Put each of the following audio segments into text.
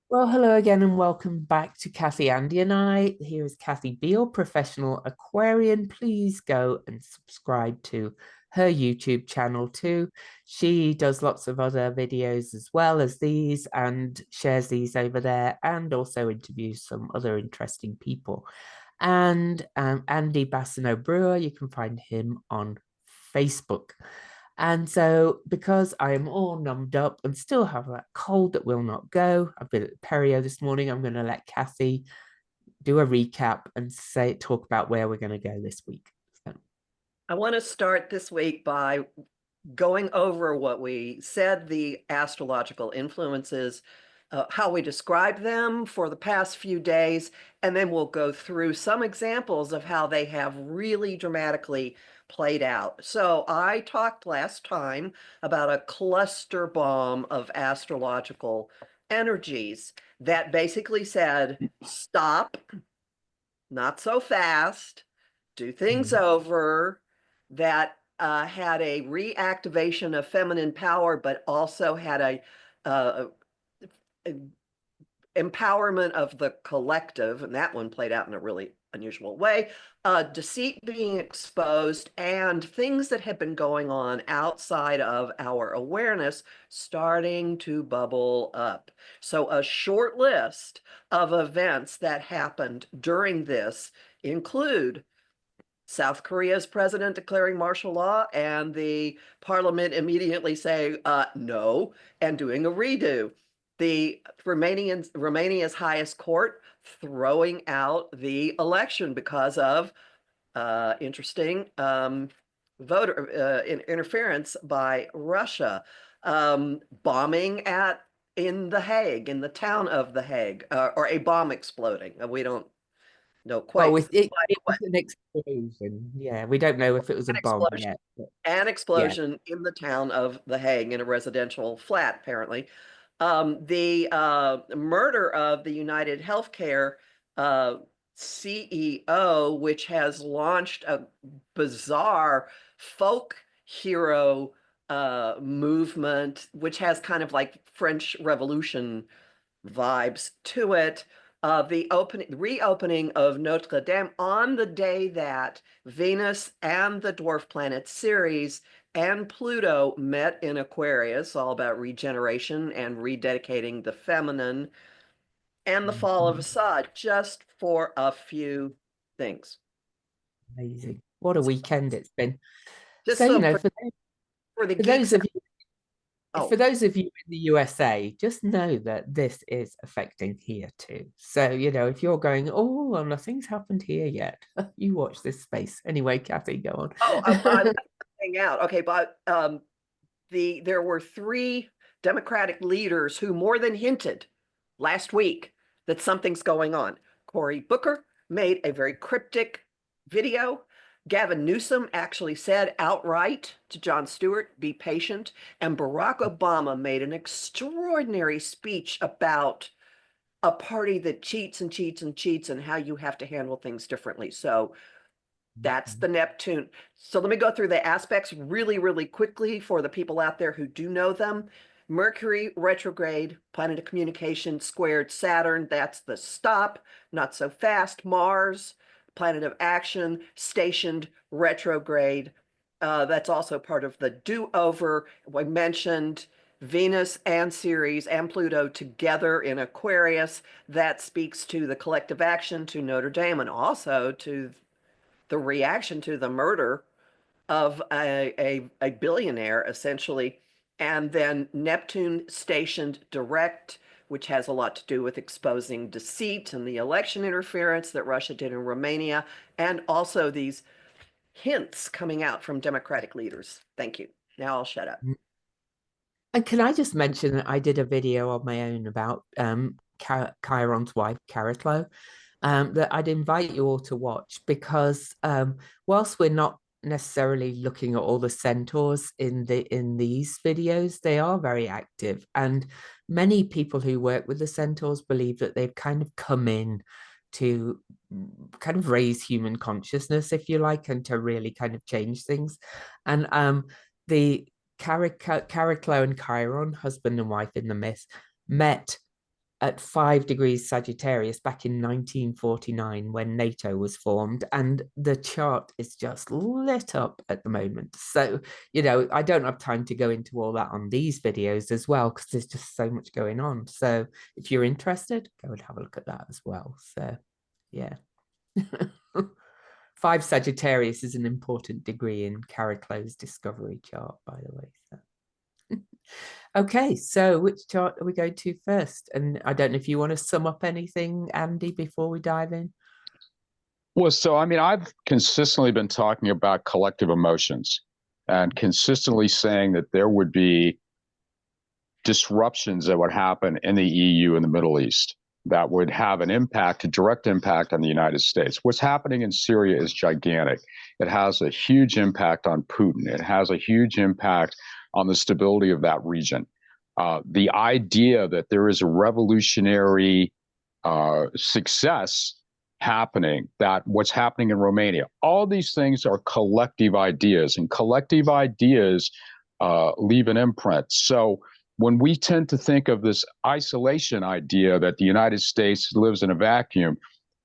Well, hello again and welcome back to Kathy, Andy and I. Here is Kathy Beale, professional Aquarian. Please go and subscribe to her YouTube channel too. She does lots of other videos as well as these and shares these over there and also interviews some other interesting people. And Andy Bassano Brewer, you can find him on Facebook. And so, because I am all numbed up and still have that cold that will not go, I've been at Perio this morning. I'm going to let Kathy do a recap and talk about where we're going to go this week. So. I want to start this week by going over what we said the astrological influences, how we describe them for the past few days, and then we'll go through some examples of how they have really dramatically played out. So I talked last time about a cluster bomb of astrological energies that basically said, stop, not so fast, do things Mm. over, that had a reactivation of feminine power, but also had a empowerment of the collective, and that one played out in a really unusual way. Deceit being exposed and things that had been going on outside of our awareness starting to bubble up. So a short list of events that happened during this include South Korea's president declaring martial law and the parliament immediately saying no and doing a redo. The Romania's highest court throwing out the election because of interesting voter interference by Russia, bombing in The Hague, in the town of The Hague, or a bomb exploding. We don't know Well, quite it was an explosion. Yeah, we don't know if it was a an bomb explosion. yet. But An yeah. explosion in the town of The Hague in a residential flat, apparently. The murder of the United Healthcare uh, CEO, which has launched a bizarre folk hero movement, which has kind of like French Revolution vibes to it. The reopening of Notre Dame on the day that Venus and the dwarf planet Ceres and Pluto met in Aquarius, all about regeneration and rededicating the feminine, and the fall of Mhm. Assad, just for a few things. Amazing. What a weekend it's been. Just So, so for the for those geeks of out. for Oh, those of you in the USA, just know that this is affecting here too. So, if you're going, oh, well, nothing's happened here yet, you watch this space. Anyway, Kathy, go I on. hang out. Okay, but there were three Democratic leaders who more than hinted last week that something's going on. Cory Booker made a very cryptic video. Gavin Newsom actually said outright to Jon Stewart, be patient. And Barack Obama made an extraordinary speech about a party that cheats and cheats and cheats and how you have to handle things differently. So that's the Neptune. So let me go through the aspects really, really quickly for the people out there who do know them. Mercury retrograde, planet of communication, squared Saturn. That's the stop, not so fast. Mars, planet of action, stationed retrograde. That's also part of the do-over. We mentioned Venus and Ceres and Pluto together in Aquarius. That speaks to the collective action, to Notre Dame, and also to the reaction to the murder of a billionaire, essentially. And then Neptune stationed direct, which has a lot to do with exposing deceit and the election interference that Russia did in Romania, and also these hints coming out from Democratic leaders. Thank you. Now I'll shut up. And can I just mention that I did a video on my own about Chiron's wife, Cariclo, that I'd invite you all to watch because whilst we're not necessarily looking at all the centaurs in these videos, they are very active. And many people who work with the centaurs believe that they've kind of come in to kind of raise human consciousness, if you like, and to really kind of change things. And the Cariclo and Chiron, husband and wife in the myth, met at 5 degrees Sagittarius back in 1949 when NATO was formed, and the chart is just lit up at the moment. So, I don't have time to go into all that on these videos as well, because there's just so much going on. So if you're interested, go and have a look at that as well. So yeah. 5 Sagittarius is an important degree in Cariclow's discovery chart, by the way. So. Okay, so which chart are we going to first? And I don't know if you want to sum up anything, Andy, before we dive in. Well, so I mean, I've consistently been talking about collective emotions and consistently saying that there would be disruptions that would happen in the EU and the Middle East that would have an impact, a direct impact on the United States. What's happening in Syria is gigantic. It has a huge impact on Putin. It has a huge impact on the stability of that region. The idea that there is a revolutionary success happening, that what's happening in Romania, all these things are collective ideas, and collective ideas leave an imprint. So when we tend to think of this isolation idea that the United States lives in a vacuum,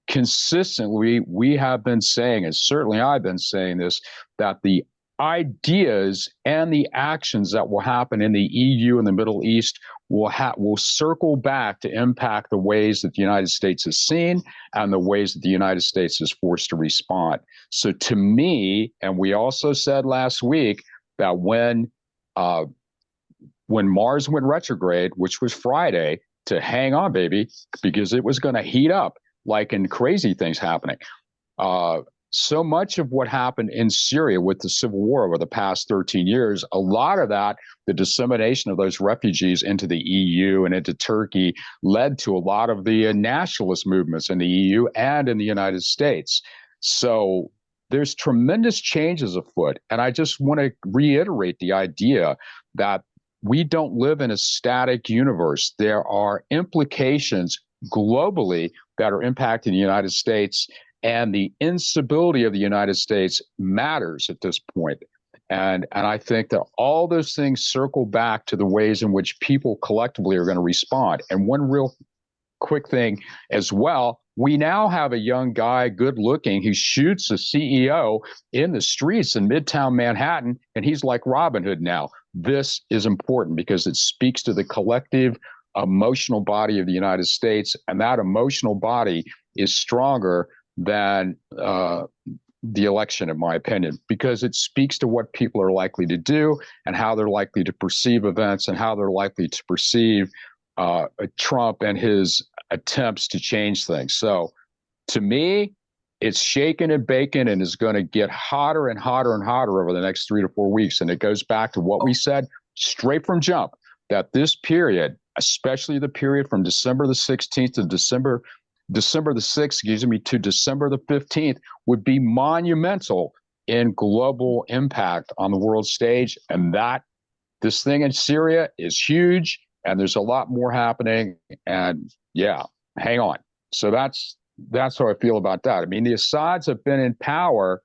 consistently we have been saying, and certainly I've been saying this, that the ideas and the actions that will happen in the EU and the Middle East will circle back to impact the ways that the United States is seen and the ways that the United States is forced to respond. So to me, and we also said last week that when Mars went retrograde, which was Friday, to hang on, baby, because it was going to heat up like in crazy things happening. So much of what happened in Syria with the civil war over the past 13 years, a lot of that, the dissemination of those refugees into the EU and into Turkey, led to a lot of the nationalist movements in the EU and in the United States. So there's tremendous changes afoot. And I just want to reiterate the idea that we don't live in a static universe. There are implications globally that are impacting the United States, and the instability of the United States matters at this point. And I think that all those things circle back to the ways in which people collectively are going to respond. And one real quick thing as well, we now have a young guy, good looking, who shoots a CEO in the streets in Midtown Manhattan, and he's like Robin Hood now. This is important because it speaks to the collective emotional body of the United States, and that emotional body is stronger than the election, in my opinion, because it speaks to what people are likely to do and how they're likely to perceive events and how they're likely to perceive Trump and his attempts to change things. So to me, it's shaken and baking and is going to get hotter and hotter and hotter over the next 3 to 4 weeks. And it goes back to what we said straight from jump, that this period, especially the period from December the 16th to December the 6th, to December the 15th, would be monumental in global impact on the world stage. And that this thing in Syria is huge, and there's a lot more happening. And yeah, hang on. So that's how I feel about that. I mean, the Assads have been in power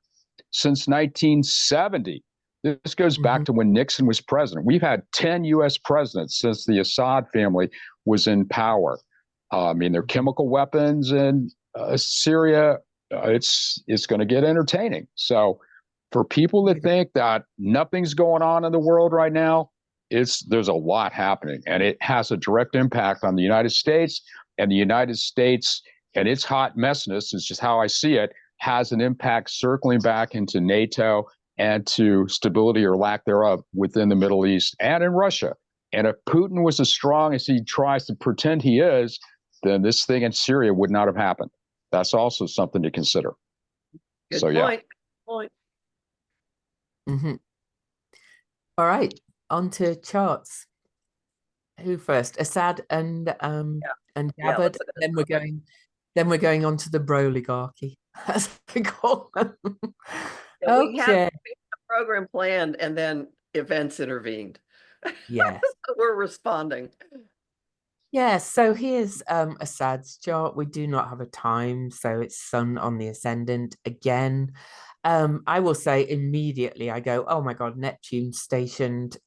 since 1970. This goes back to when Nixon was president. We've had 10 U.S. presidents since the Assad family was in power. I mean, their chemical weapons in Syria, it's going to get entertaining. So for people that think that nothing's going on in the world right now, there's a lot happening, and it has a direct impact on the United States, and the United States and its hot messiness, is just how I see it, has an impact circling back into NATO and to stability or lack thereof within the Middle East and in Russia. And if Putin was as strong as he tries to pretend he is, then this thing in Syria would not have happened. That's also something to consider. Good so, point. yeah. Good point. All right, on to charts. Who first? Assad and Gabbard. Then we're going on to the Broligarchy. That's the call. We have a program planned, and then events intervened. Yes. So we're responding. Yeah, so here's Assad's chart. We do not have a time, so it's Sun on the ascendant again. I will say immediately, I go, oh my God, Neptune stationed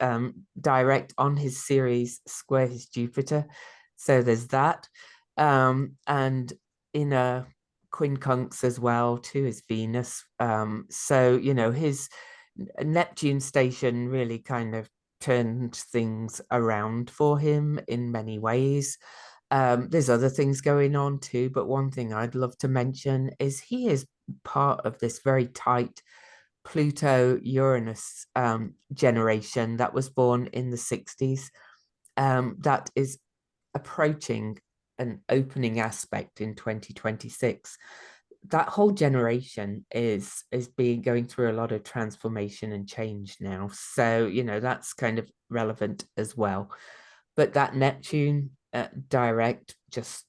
direct on his Ceres square his Jupiter. So there's that. And in a quincunx as well too is Venus. So, you know, his Neptune station really kind of turned things around for him in many ways. There's other things going on too, but one thing I'd love to mention is he is part of this very tight Pluto Uranus generation that was born in the 60s, that is approaching an opening aspect in 2026. That whole generation is being going through a lot of transformation and change now. So, you know, that's kind of relevant as well. But that Neptune direct just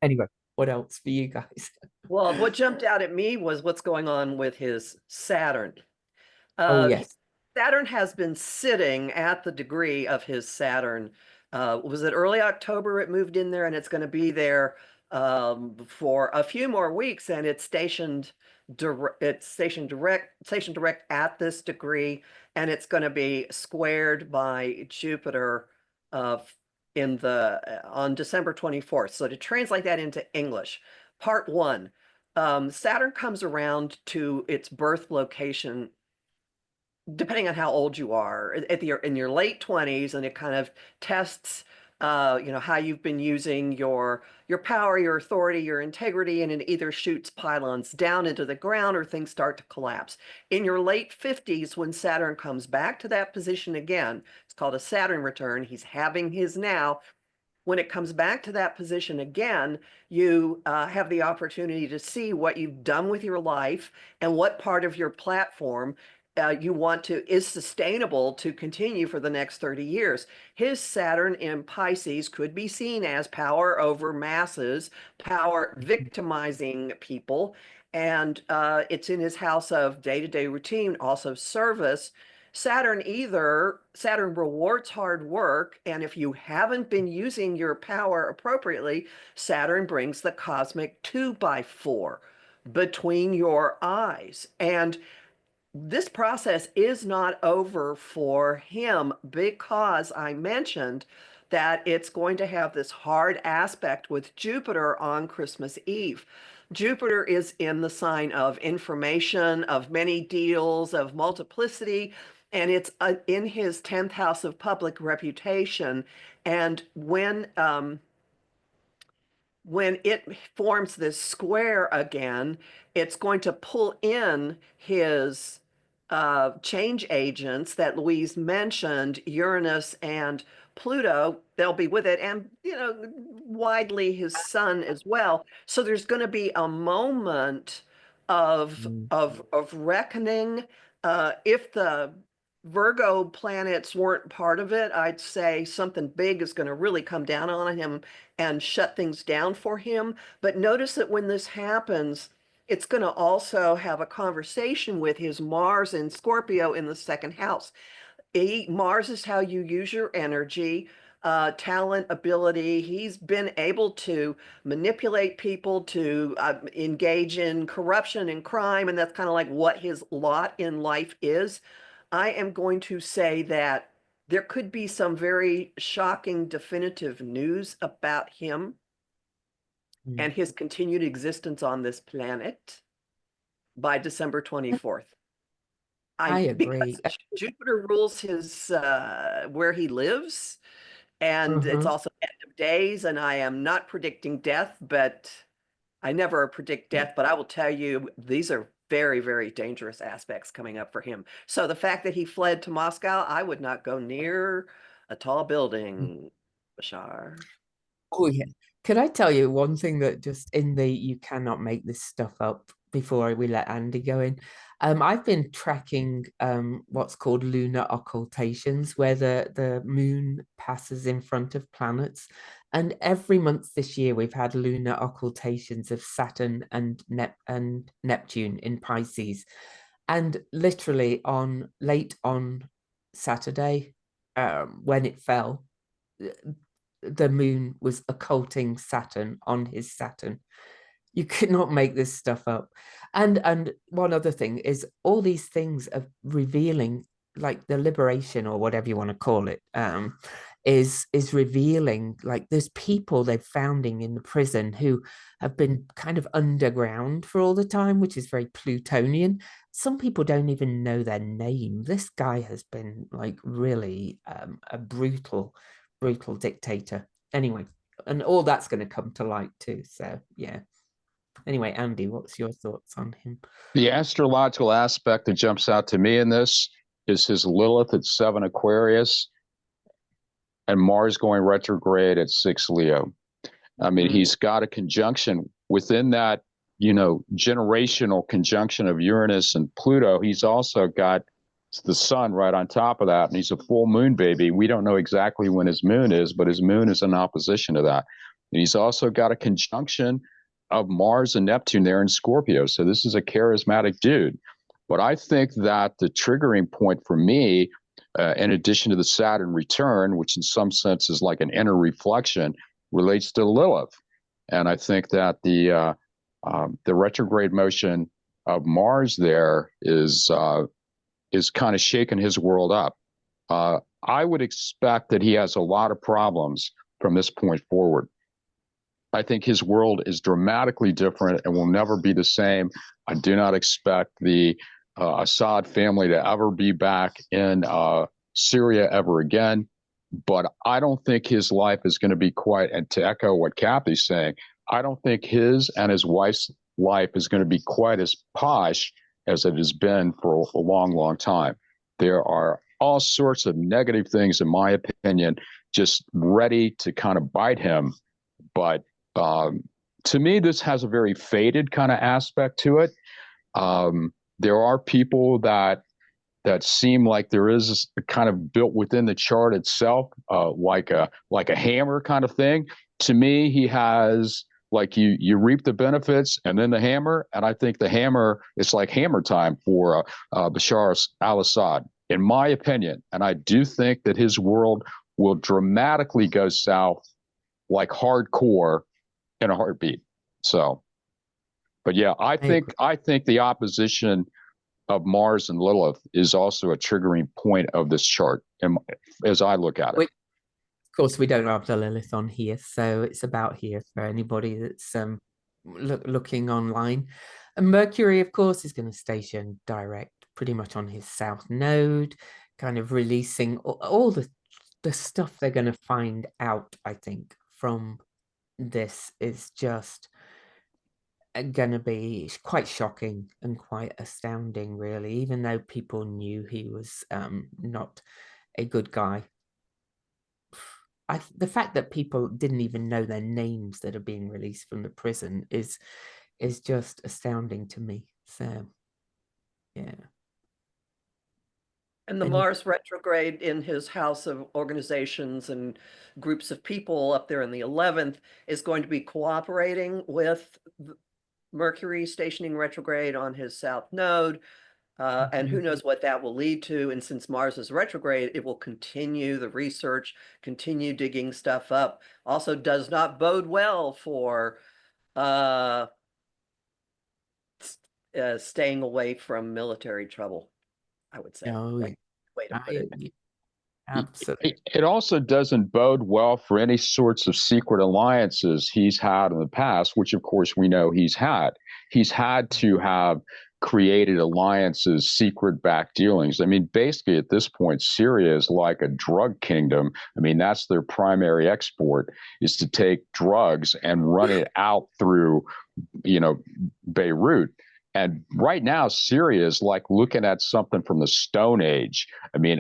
anyway, what else for you guys? Well, what jumped out at me was what's going on with his Saturn. Oh yes. Saturn has been sitting at the degree of his Saturn. Was it early October it moved in there, and it's going to be there for a few more weeks, and it's stationed direct at this degree, and it's going to be squared by Jupiter on December 24th. So to translate that into English, part one, Saturn comes around to its birth location depending on how old you are in your late 20s, and it kind of tests how you've been using your power, your authority, your integrity, and it either shoots pylons down into the ground or things start to collapse. In your late 50s, when Saturn comes back to that position again, it's called a Saturn return. He's having his now. When it comes back to that position again, you have the opportunity to see what you've done with your life and what part of your platform you want is sustainable to continue for the next 30 years. His Saturn in Pisces could be seen as power over masses, power victimizing people, and it's in his house of day-to-day routine, also service. Saturn rewards hard work, and if you haven't been using your power appropriately, Saturn brings the cosmic 2x4 between your eyes. And this process is not over for him because I mentioned that it's going to have this hard aspect with Jupiter on Christmas Eve. Jupiter is in the sign of information, of many deals, of multiplicity, and it's in his 10th house of public reputation. And when it forms this square again, it's going to pull in his change agents that Louise mentioned, Uranus and Pluto. They'll be with it, and widely his sun as well. So there's going to be a moment of Mm. of reckoning. If the Virgo planets weren't part of it, I'd say something big is going to really come down on him and shut things down for him. But notice that when this happens, it's going to also have a conversation with his Mars in Scorpio in the second house. Mars is how you use your energy, talent, ability. He's been able to manipulate people to engage in corruption and crime, and that's kind of like what his lot in life is. I am going to say that there could be some very shocking, definitive news about him Mm. and his continued existence on this planet by December 24th. I Because agree. Jupiter rules his where he lives, and it's Mhm. also end of days, and I am not predicting death, but I never predict death, but I will tell you these are very, very dangerous aspects coming up for him. So the fact that he fled to Moscow, I would not go near a tall building, Bashar. Oh yeah. Could I tell you one thing that just in the you cannot make this stuff up before we let Andy go in? I've been tracking what's called lunar occultations, where the moon passes in front of planets. And every month this year we've had lunar occultations of Saturn and Neptune in Pisces. And literally on late on Saturday, when it fell, the moon was occulting Saturn on his Saturn. You could not make this stuff up. And one other thing is all these things are revealing like the liberation or whatever you want to call it, is revealing, like, there's people they're founding in the prison who have been kind of underground for all the time, which is very Plutonian. Some people don't even know their name. This guy has been like really a brutal dictator. Anyway, and all that's going to come to light too. So yeah. Anyway, Andy, what's your thoughts on him? The astrological aspect that jumps out to me in this is his Lilith at 7 Aquarius and Mars going retrograde at 6 Leo. I mean, he's got a conjunction within that, generational conjunction of Uranus and Pluto. He's also got the sun right on top of that, and he's a full moon baby. We don't know exactly when his moon is, but his moon is in opposition to that. And he's also got a conjunction of Mars and Neptune there in Scorpio. So this is a charismatic dude. But I think that the triggering point for me, in addition to the Saturn return, which in some sense is like an inner reflection, relates to Lilith. And I think that the retrograde motion of Mars there is kind of shaking his world up. I would expect that he has a lot of problems from this point forward. I think his world is dramatically different and will never be the same. I do not expect the Assad family to ever be back in Syria ever again. But I don't think his life is going to be quite, and to echo what Kathy's saying, I don't think his and his wife's life is going to be quite as posh as it has been for a long, long time. There are all sorts of negative things, in my opinion, just ready to kind of bite him. But to me, this has a very faded kind of aspect to it. There are people that seem like there is a kind of built within the chart itself, like a hammer kind of thing. To me, he has, like, you reap the benefits and then the hammer. And I think the hammer is like hammer time for Bashar al-Assad, in my opinion. And I do think that his world will dramatically go south, like hardcore, in a heartbeat. So, but yeah, I think the opposition of Mars and Lilith is also a triggering point of this chart, as I look at it. Of course, we don't have the Lilith on here, so it's about here for anybody that's looking online. And Mercury, of course, is going to station direct pretty much on his south node, kind of releasing all the stuff they're going to find out, I think, from this is just going to be quite shocking and quite astounding, really, even though people knew he was not a good guy. The fact that people didn't even know their names that are being released from the prison is just astounding to me. So, yeah. And the Mars retrograde in his house of organizations and groups of people up there in the 11th is going to be cooperating with Mercury stationing retrograde on his south node. And who knows what that will lead to. And since Mars is retrograde, it will continue the research, continue digging stuff up. Also does not bode well for staying away from military trouble, I would say. Oh, way to put it. Absolutely. It also doesn't bode well for any sorts of secret alliances he's had in the past, which of course we know he's had. He's had to have created alliances, secret back dealings. I mean, basically at this point, Syria is like a drug kingdom. I mean, that's their primary export, is to take drugs and run it out through, Beirut. And right now, Syria is like looking at something from the Stone Age. I mean,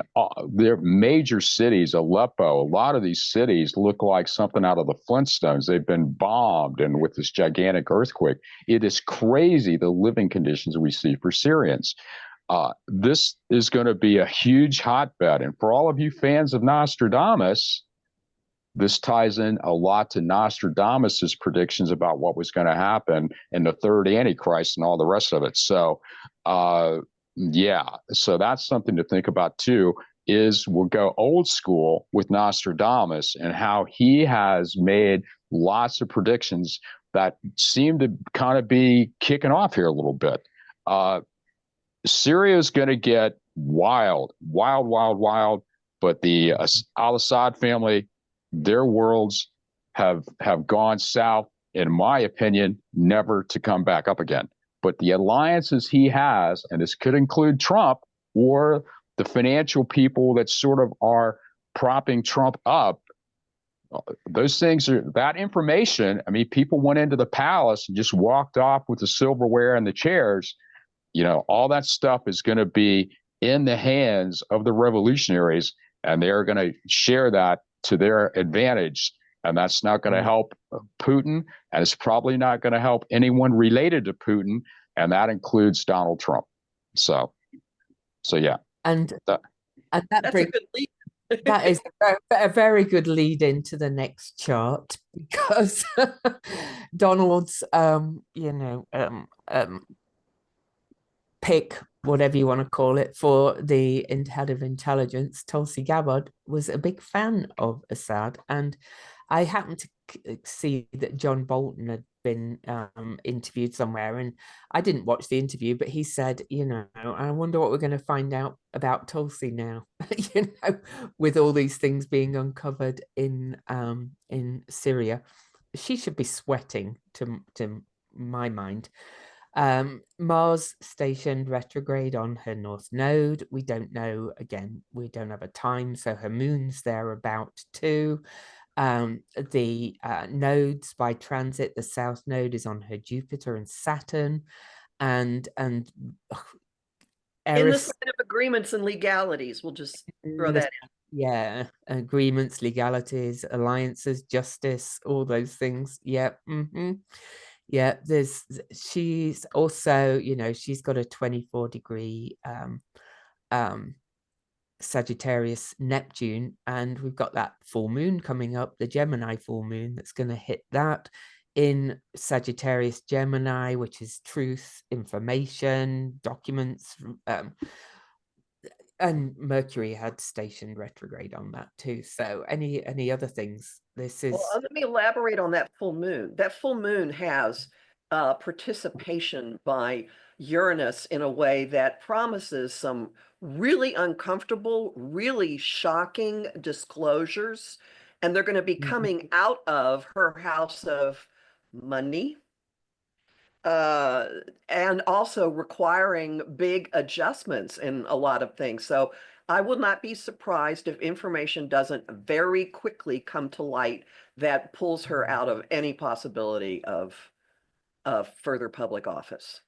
their major cities, Aleppo, a lot of these cities look like something out of the Flintstones. They've been bombed, and with this gigantic earthquake, it is crazy the living conditions we see for Syrians. This is going to be a huge hotbed. And for all of you fans of Nostradamus, this ties in a lot to Nostradamus's predictions about what was going to happen in the third Antichrist and all the rest of it. So, so that's something to think about too, is we'll go old school with Nostradamus and how he has made lots of predictions that seem to kind of be kicking off here a little bit. Syria is going to get wild, But the Al-Assad family, their worlds have gone south, in my opinion, never to come back up again. But the alliances he has, and this could include Trump or the financial people that sort of are propping Trump up, those things are, that information, I mean, people went into the palace and just walked off with the silverware and the chairs. All that stuff is going to be in the hands of the revolutionaries, and they're going to share that to their advantage. And that's not going to help Putin, and it's probably not going to help anyone related to Putin, and that includes Donald Trump. So yeah. And that That's brings, a good lead. that is a very good lead into the next chart, because Donald's pick, whatever you want to call it, for the head of intelligence, Tulsi Gabbard, was a big fan of Assad. And I happened to see that John Bolton had been interviewed somewhere, and I didn't watch the interview, but he said, I wonder what we're going to find out about Tulsi now, with all these things being uncovered in Syria. She should be sweating, to my mind. Mars stationed retrograde on her north node. We don't know, again, we don't have a time, so her moon's there about too. The nodes by transit, the south node is on her Jupiter and Saturn, and in this kind of agreements and legalities, we'll just throw that in. Yeah, agreements, legalities, alliances, justice, all those things. Yeah. Yeah, she's also, she's got a 24-degree Sagittarius Neptune, and we've got that full moon coming up, the Gemini full moon, that's going to hit that in Sagittarius Gemini, which is truth, information, documents, and Mercury had stationed retrograde on that too. So any other things? This is. Well, let me elaborate on that full moon. That full moon has participation by Uranus in a way that promises some really uncomfortable, really shocking disclosures. And they're going to be coming out of her house of money, and also requiring big adjustments in a lot of things. So I will not be surprised if information doesn't very quickly come to light that pulls her out of any possibility of further public office.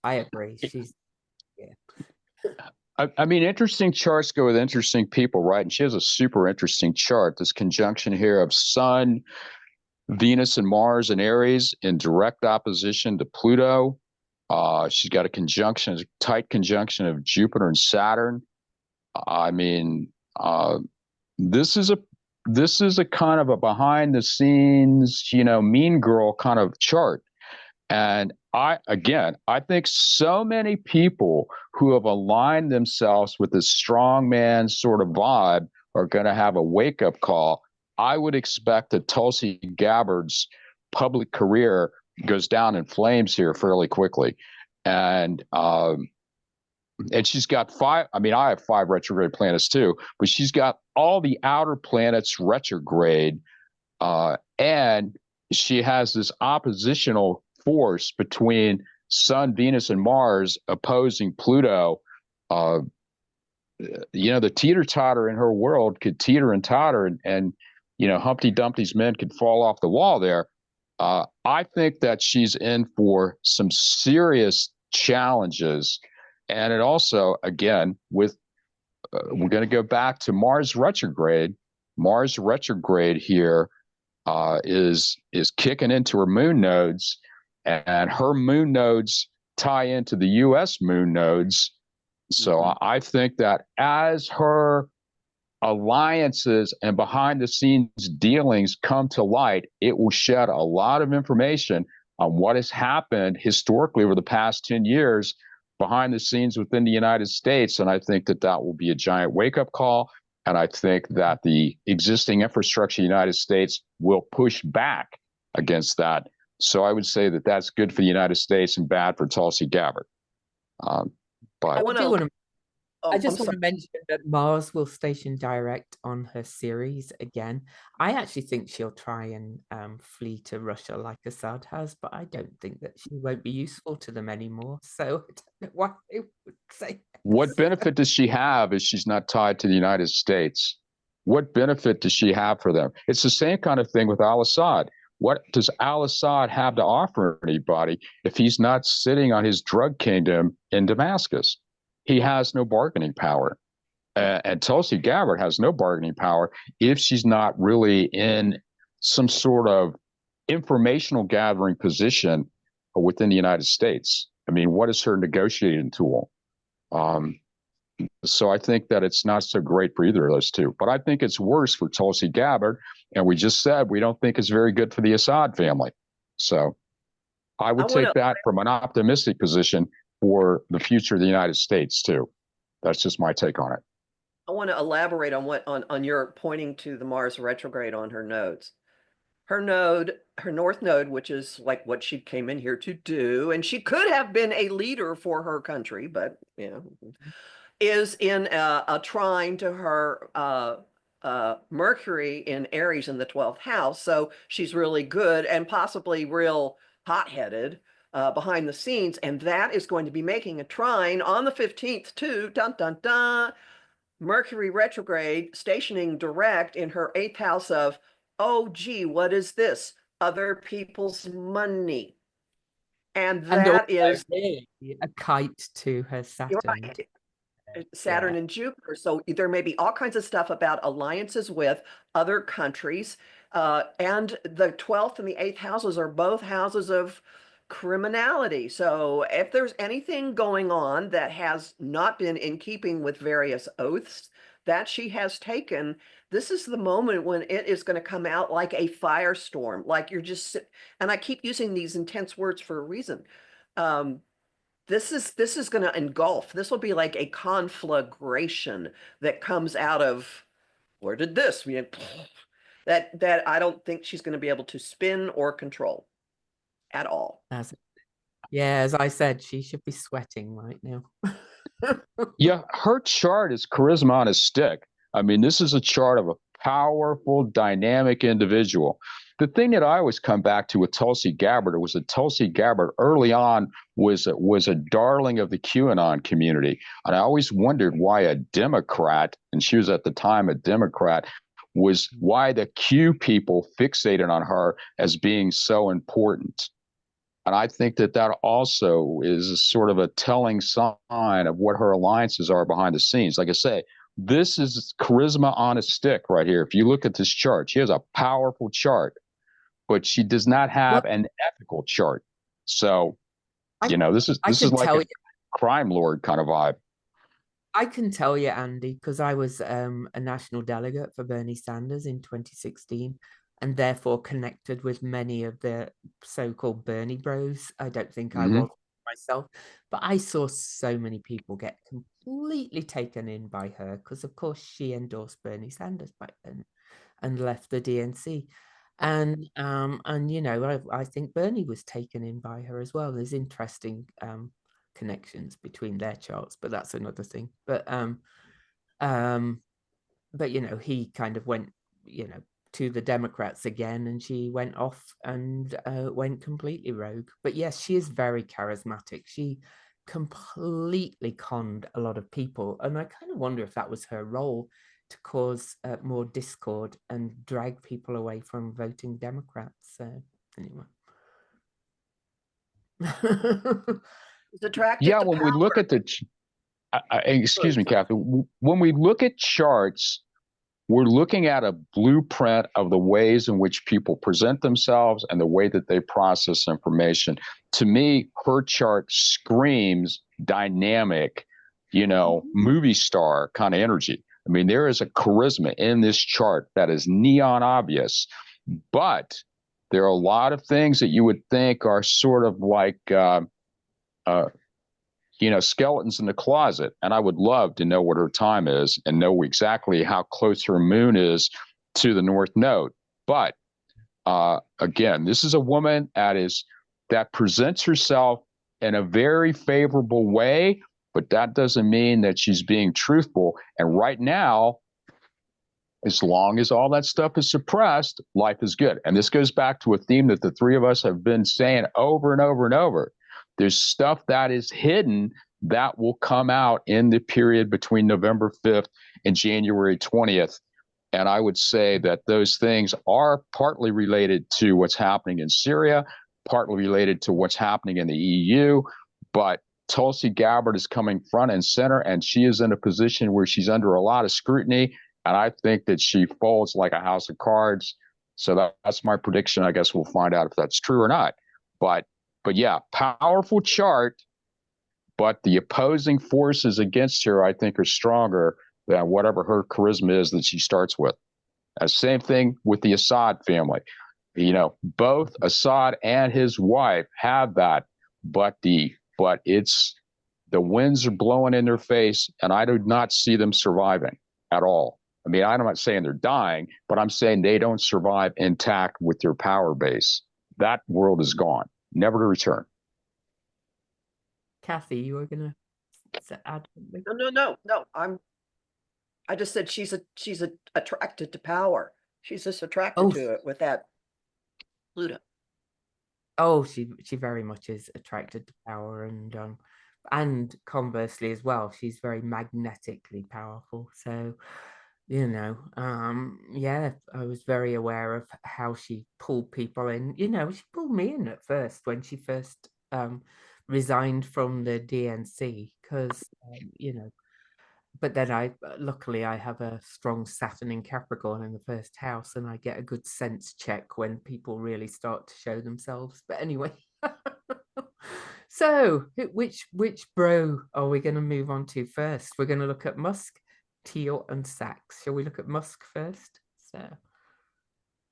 I agree. She's, I mean, interesting charts go with interesting people, right? And she has a super interesting chart. This conjunction here of Sun, Venus, and Mars and Aries in direct opposition to Pluto. She's got a tight conjunction of Jupiter and Saturn. I mean, this is a kind of a behind the scenes, mean girl kind of chart. And I think so many people who have aligned themselves with this strongman sort of vibe are going to have a wake-up call. I would expect that Tulsi Gabbard's public career goes down in flames here fairly quickly. And she's got 5, I mean, I have 5 retrograde planets too, but she's got all the outer planets retrograde. And she has this oppositional force between Sun, Venus, and Mars opposing Pluto. The teeter-totter in her world could teeter and totter, and Humpty Dumpty's men could fall off the wall there. I think that she's in for some serious challenges. And it also, again, we're going to go back to Mars retrograde. Mars retrograde here is kicking into her moon nodes, and her moon nodes tie into the U.S. moon nodes. So I think that as her alliances and behind the scenes dealings come to light, it will shed a lot of information on what has happened historically over the past 10 years behind the scenes within the United States. And I think that will be a giant wake-up call. And I think that the existing infrastructure of the United States will push back against that. So I would say that that's good for the United States and bad for Tulsi Gabbard. But I I'm just want sorry. to mention that Mars will station direct on her series again. I actually think she'll try and flee to Russia like Assad has, but I don't think that she won't be useful to them anymore. So I don't know why they would say What yes. benefit does she have if she's not tied to the United States? What benefit does she have for them? It's the same kind of thing with Al-Assad. What does Al-Assad have to offer anybody if he's not sitting on his drug kingdom in Damascus? He has no bargaining power. And Tulsi Gabbard has no bargaining power if she's not really in some sort of informational gathering position within the United States. I mean, what is her negotiating tool? Um, so I think that it's not so great for either of those two. But I think it's worse for Tulsi Gabbard. And we just said we don't think it's very good for the Assad family. So I would take that from an optimistic position for the future of the United States, too. That's just my take on it. I want to elaborate on what on your pointing to the Mars retrograde on her nodes. Her node, her north node, which is like what she came in here to do, and she could have been a leader for her country, but is in a trine to her Mercury in Aries in the 12th house. So she's really good and possibly real hot-headed behind the scenes. And that is going to be making a trine on the 15th too. Dun, dun, dun. Mercury retrograde stationing direct in her 8th house of, oh, gee, what is this? Other people's money. And that is a kite to her Saturn. Right. Saturn and Jupiter. So there may be all kinds of stuff about alliances with other countries. And the 12th and the 8th houses are both houses of criminality. So if there's anything going on that has not been in keeping with various oaths that she has taken, this is the moment when it is going to come out like a firestorm. Like you're just, and I keep using these intense words for a reason. This is going to engulf. This will be like a conflagration that comes out of, where did this? That I don't think she's going to be able to spin or control at all. As I said, she should be sweating right now. Yeah, her chart is charisma on a stick. I mean, this is a chart of a powerful, dynamic individual. The thing that I always come back to with Tulsi Gabbard was that Tulsi Gabbard early on was a darling of the QAnon community. And I always wondered why a Democrat, and she was at the time a Democrat, was why the Q people fixated on her as being so important. And I think that that also is sort of a telling sign of what her alliances are behind the scenes. Like I say, this is charisma on a stick right here. If you look at this chart, she has a powerful chart, but she does not have an ethical chart. So, this is like a crime lord kind of vibe. I can tell you, Andy, because I was a national delegate for Bernie Sanders in 2016 and therefore connected with many of the so-called Bernie bros. I don't think I was myself, but I saw so many people get completely taken in by her because, of course, she endorsed Bernie Sanders back then and left the DNC. And I think Bernie was taken in by her as well. There's interesting connections between their charts, but that's another thing. But he kind of went, to the Democrats again, and she went off and went completely rogue. But yes, she is very charismatic. She completely conned a lot of people, and I kind of wonder if that was her role, to cause more discord and drag people away from voting Democrats. So anyway. Yeah, when we look at the, excuse me, Kathy, when we look at charts, we're looking at a blueprint of the ways in which people present themselves and the way that they process information. To me, her chart screams dynamic, movie star kind of energy. I mean, there is a charisma in this chart that is neon obvious, but there are a lot of things that you would think are sort of like, skeletons in the closet. And I would love to know what her time is and know exactly how close her moon is to the North Node. But again, this is a woman that presents herself in a very favorable way, but that doesn't mean that she's being truthful. And right now, as long as all that stuff is suppressed, life is good. And this goes back to a theme that the three of us have been saying over and over and over. There's stuff that is hidden that will come out in the period between November 5th and January 20th. And I would say that those things are partly related to what's happening in Syria, partly related to what's happening in the EU. But Tulsi Gabbard is coming front and center, and she is in a position where she's under a lot of scrutiny. And I think that she folds like a house of cards. So that's my prediction. I guess we'll find out if that's true or not. But yeah, powerful chart, but the opposing forces against her, I think, are stronger than whatever her charisma is that she starts with. Same thing with the Assad family. You know, both Assad and his wife have that, but it's the winds are blowing in their face, and I do not see them surviving at all. I mean, I'm not saying they're dying, but I'm saying they don't survive intact with their power base. That world is gone, never to return. Kathy, you were gonna add something? No. I just said she's attracted to power. She's just attracted to it with that Pluto. Oh, she very much is attracted to power, and conversely as well, she's very magnetically powerful. So, you know, yeah, I was very aware of how she pulled people in. You know, she pulled me in at first when she first resigned from the DNC, because you know, but then luckily I have a strong Saturn in Capricorn in the first house, and I get a good sense check when people really start to show themselves. But anyway, so which bro are we going to move on to first? We're going to look at Musk, Teal, and Sachs. Shall we look at Musk first? So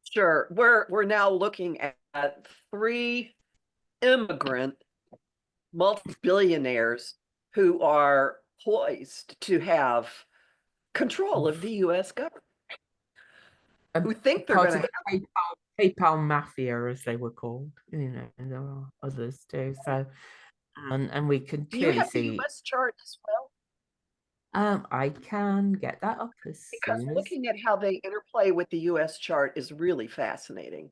sure, we're now looking at three immigrant multi-billionaires who are poised to have control of the U.S. government, who think they're going to have PayPal mafia, as they were called. You know, and there are others too. So, and we can Do you clearly have see. the U.S. chart as well? I can get that up as Because soon as. looking at how they interplay with the U.S. chart is really fascinating.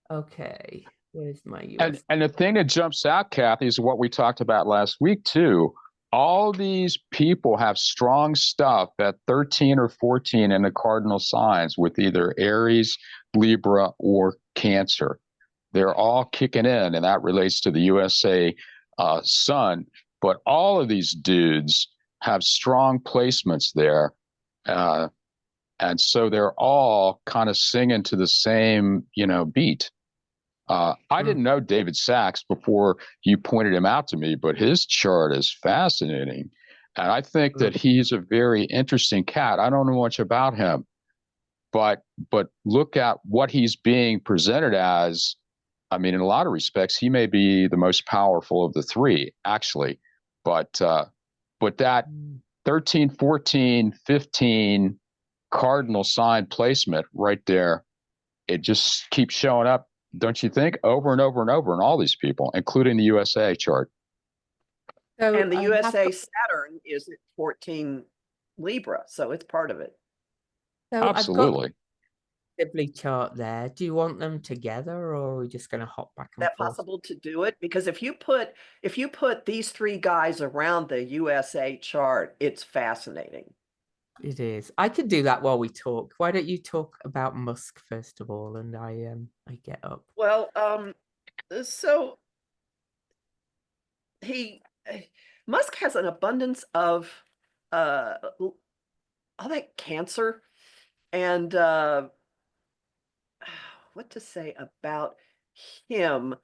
Okay, where's my US? And the thing that jumps out, Kathy, is what we talked about last week too. All these people have strong stuff at 13 or 14 in the cardinal signs with either Aries, Libra, or Cancer. They're all kicking in, and that relates to the USA sun. But all of these dudes have strong placements there. And so they're all kind of singing to the same, beat. I didn't know David Sachs before you pointed him out to me, but his chart is fascinating. And I think that he's a very interesting cat. I don't know much about him, but look at what he's being presented as. I mean, in a lot of respects, he may be the most powerful of the three, actually. But that 13, 14, 15 cardinal sign placement right there, it just keeps showing up, don't you think, over and over and over in all these people, including the USA chart. So and the USA Saturn is at 14 Libra, so it's part of it. So absolutely. I've got a chart there. Do you want them together, or are we just going to hop back and forth? Is that possible to do it? Because if you put these three guys around the USA chart, it's fascinating. It is. I could do that while we talk. Why don't you talk about Musk first of all, and I get up. Well, so Musk has an abundance of all that cancer, and what to say about him.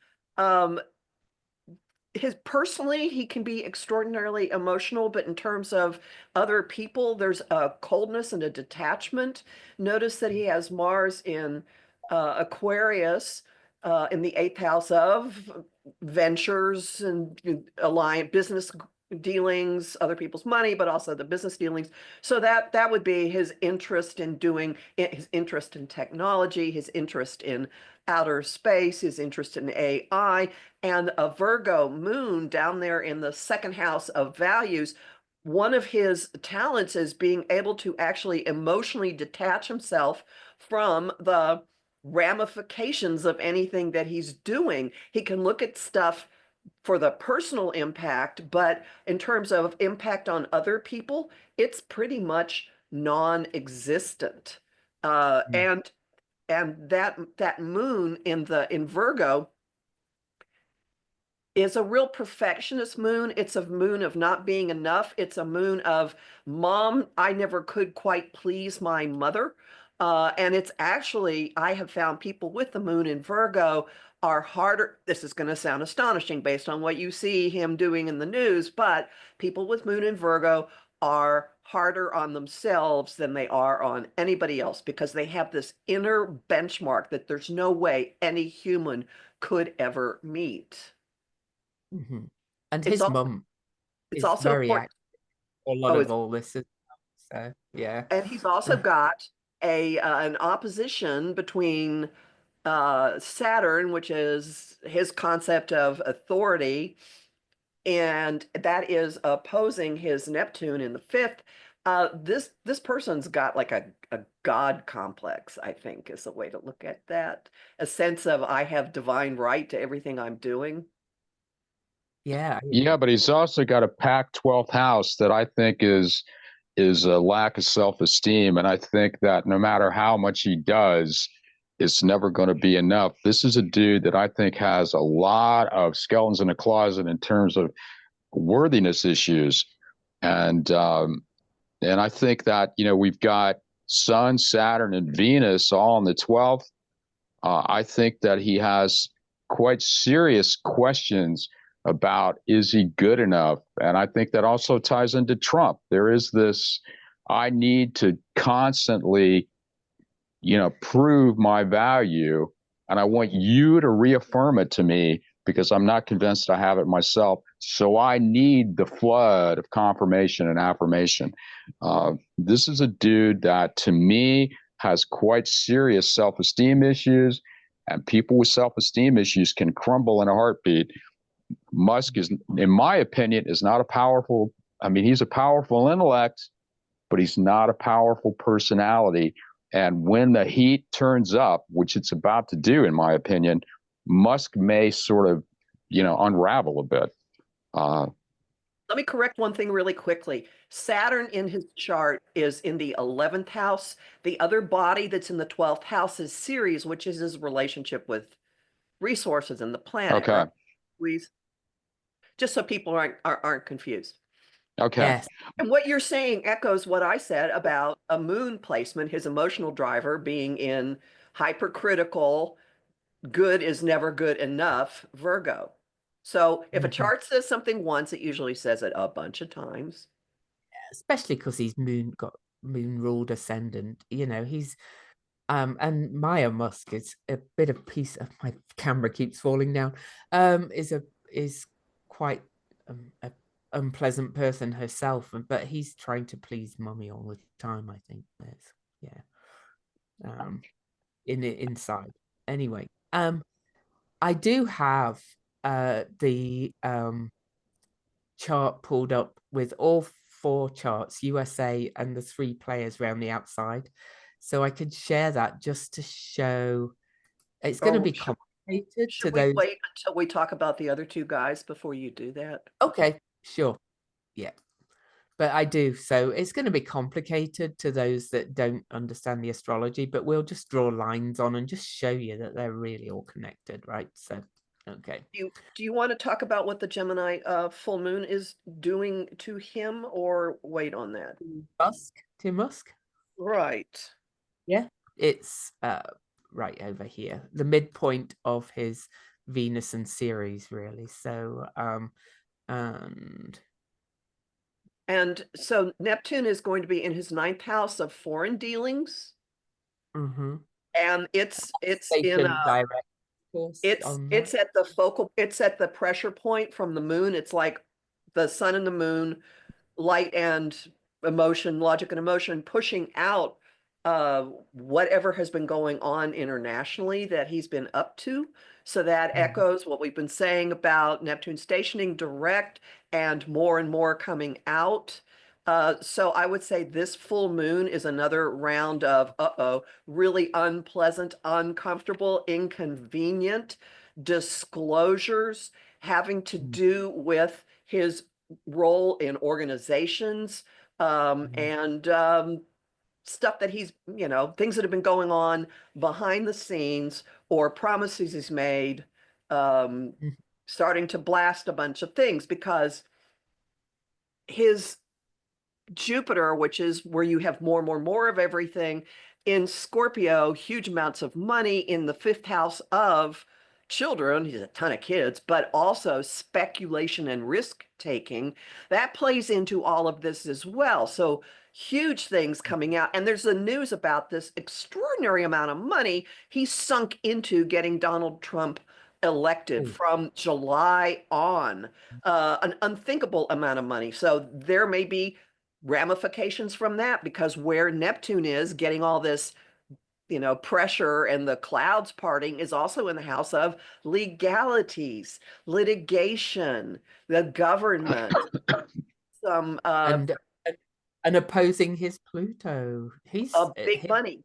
Personally, he can be extraordinarily emotional, but in terms of other people, there's a coldness and a detachment. Notice that he has Mars in Aquarius in the 8th house of ventures and business dealings, other people's money, but also the business dealings. So that would be his interest in his interest in technology, his interest in outer space, his interest in AI, and a Virgo moon down there in the second house of values. One of his talents is being able to actually emotionally detach himself from the ramifications of anything that he's doing. He can look at stuff for the personal impact, but in terms of impact on other people, it's pretty much non-existent. And that moon in Virgo is a real perfectionist moon. It's a moon of not being enough. It's a moon of, Mom, I never could quite please my mother. And it's actually, I have found people with the moon in Virgo are harder. This is going to sound astonishing based on what you see him doing in the news, but people with moon in Virgo are harder on themselves than they are on anybody else because they have this inner benchmark that there's no way any human could ever meet. Mm-hmm. And It's his also mum it's is also very important. active for a lot Oh, of all this as well. So yeah. and he's also got an opposition between Saturn, which is his concept of authority, and that is opposing his Neptune in the fifth. This person's got like a God complex, I think, is the way to look at that. A sense of I have divine right to everything I'm doing. Yeah. Yeah, but he's also got a packed 12th house that I think is a lack of self-esteem. And I think that no matter how much he does, it's never going to be enough. This is a dude that I think has a lot of skeletons in the closet in terms of worthiness issues. And I think that, we've got Sun, Saturn, and Venus all in the 12th. I think that he has quite serious questions about, is he good enough? And I think that also ties into Trump. There is this, I need to constantly, prove my value. And I want you to reaffirm it to me because I'm not convinced I have it myself. So I need the flood of confirmation and affirmation. This is a dude that, to me, has quite serious self-esteem issues, and people with self-esteem issues can crumble in a heartbeat. Musk is, in my opinion, is not a powerful, he's a powerful intellect, but he's not a powerful personality. And when the heat turns up, which it's about to do, in my opinion, Musk may sort of, unravel a bit. Let me correct one thing really quickly. Saturn in his chart is in the 11th house. The other body that's in the 12th house is Ceres, which is his relationship with resources and the planet. Okay. Right? Just so people aren't confused. Okay. Yes. And what you're saying echoes what I said about a moon placement, his emotional driver being in hypercritical, good is never good enough, Virgo. So if a chart says something once, it usually says it a bunch of times. Especially because he's got moon ruled ascendant. He's and Maya Musk is a bit of piece of my camera keeps falling down. Is quite a unpleasant person herself, but he's trying to please mummy all the time. I think inside. Anyway, I do have the chart pulled up with all 4 charts, USA and the 3 players around the outside. So I could share that just to show it's going to be complicated Should to we those. wait until we talk about the other 2 guys before you do that? Okay, sure. Yeah. But I do. So it's going to be complicated to those that don't understand the astrology, but we'll just draw lines on and just show you that they're really all connected, right? So, okay. Do you want to talk about what the Gemini full moon is doing to him, or wait on that? Musk. Right. Yeah. It's right over here, the midpoint of his Venus and Ceres, really. So, and so Neptune is going to be in his 9th house of foreign dealings. And it's in direct it's at the pressure point from the moon. It's like the sun and the moon, light and emotion, logic and emotion, pushing out whatever has been going on internationally that he's been up to. So that echoes what we've been saying about Neptune stationing direct and more coming out. So I would say this full moon is another round of, really unpleasant, uncomfortable, inconvenient disclosures having to do with his role in organizations, and stuff that he's, things that have been going on behind the scenes or promises he's made, starting to blast a bunch of things because his Jupiter, which is where you have more of everything, in Scorpio, huge amounts of money in the fifth house of children. He's a ton of kids, but also speculation and risk taking. That plays into all of this as well. So huge things coming out. And there's the news about this extraordinary amount of money he sunk into getting Donald Trump elected from July on, an unthinkable amount of money. So there may be ramifications from that because where Neptune is getting all this, pressure and the clouds parting is also in the house of legalities, litigation, the government, some and opposing his Pluto. He's big money,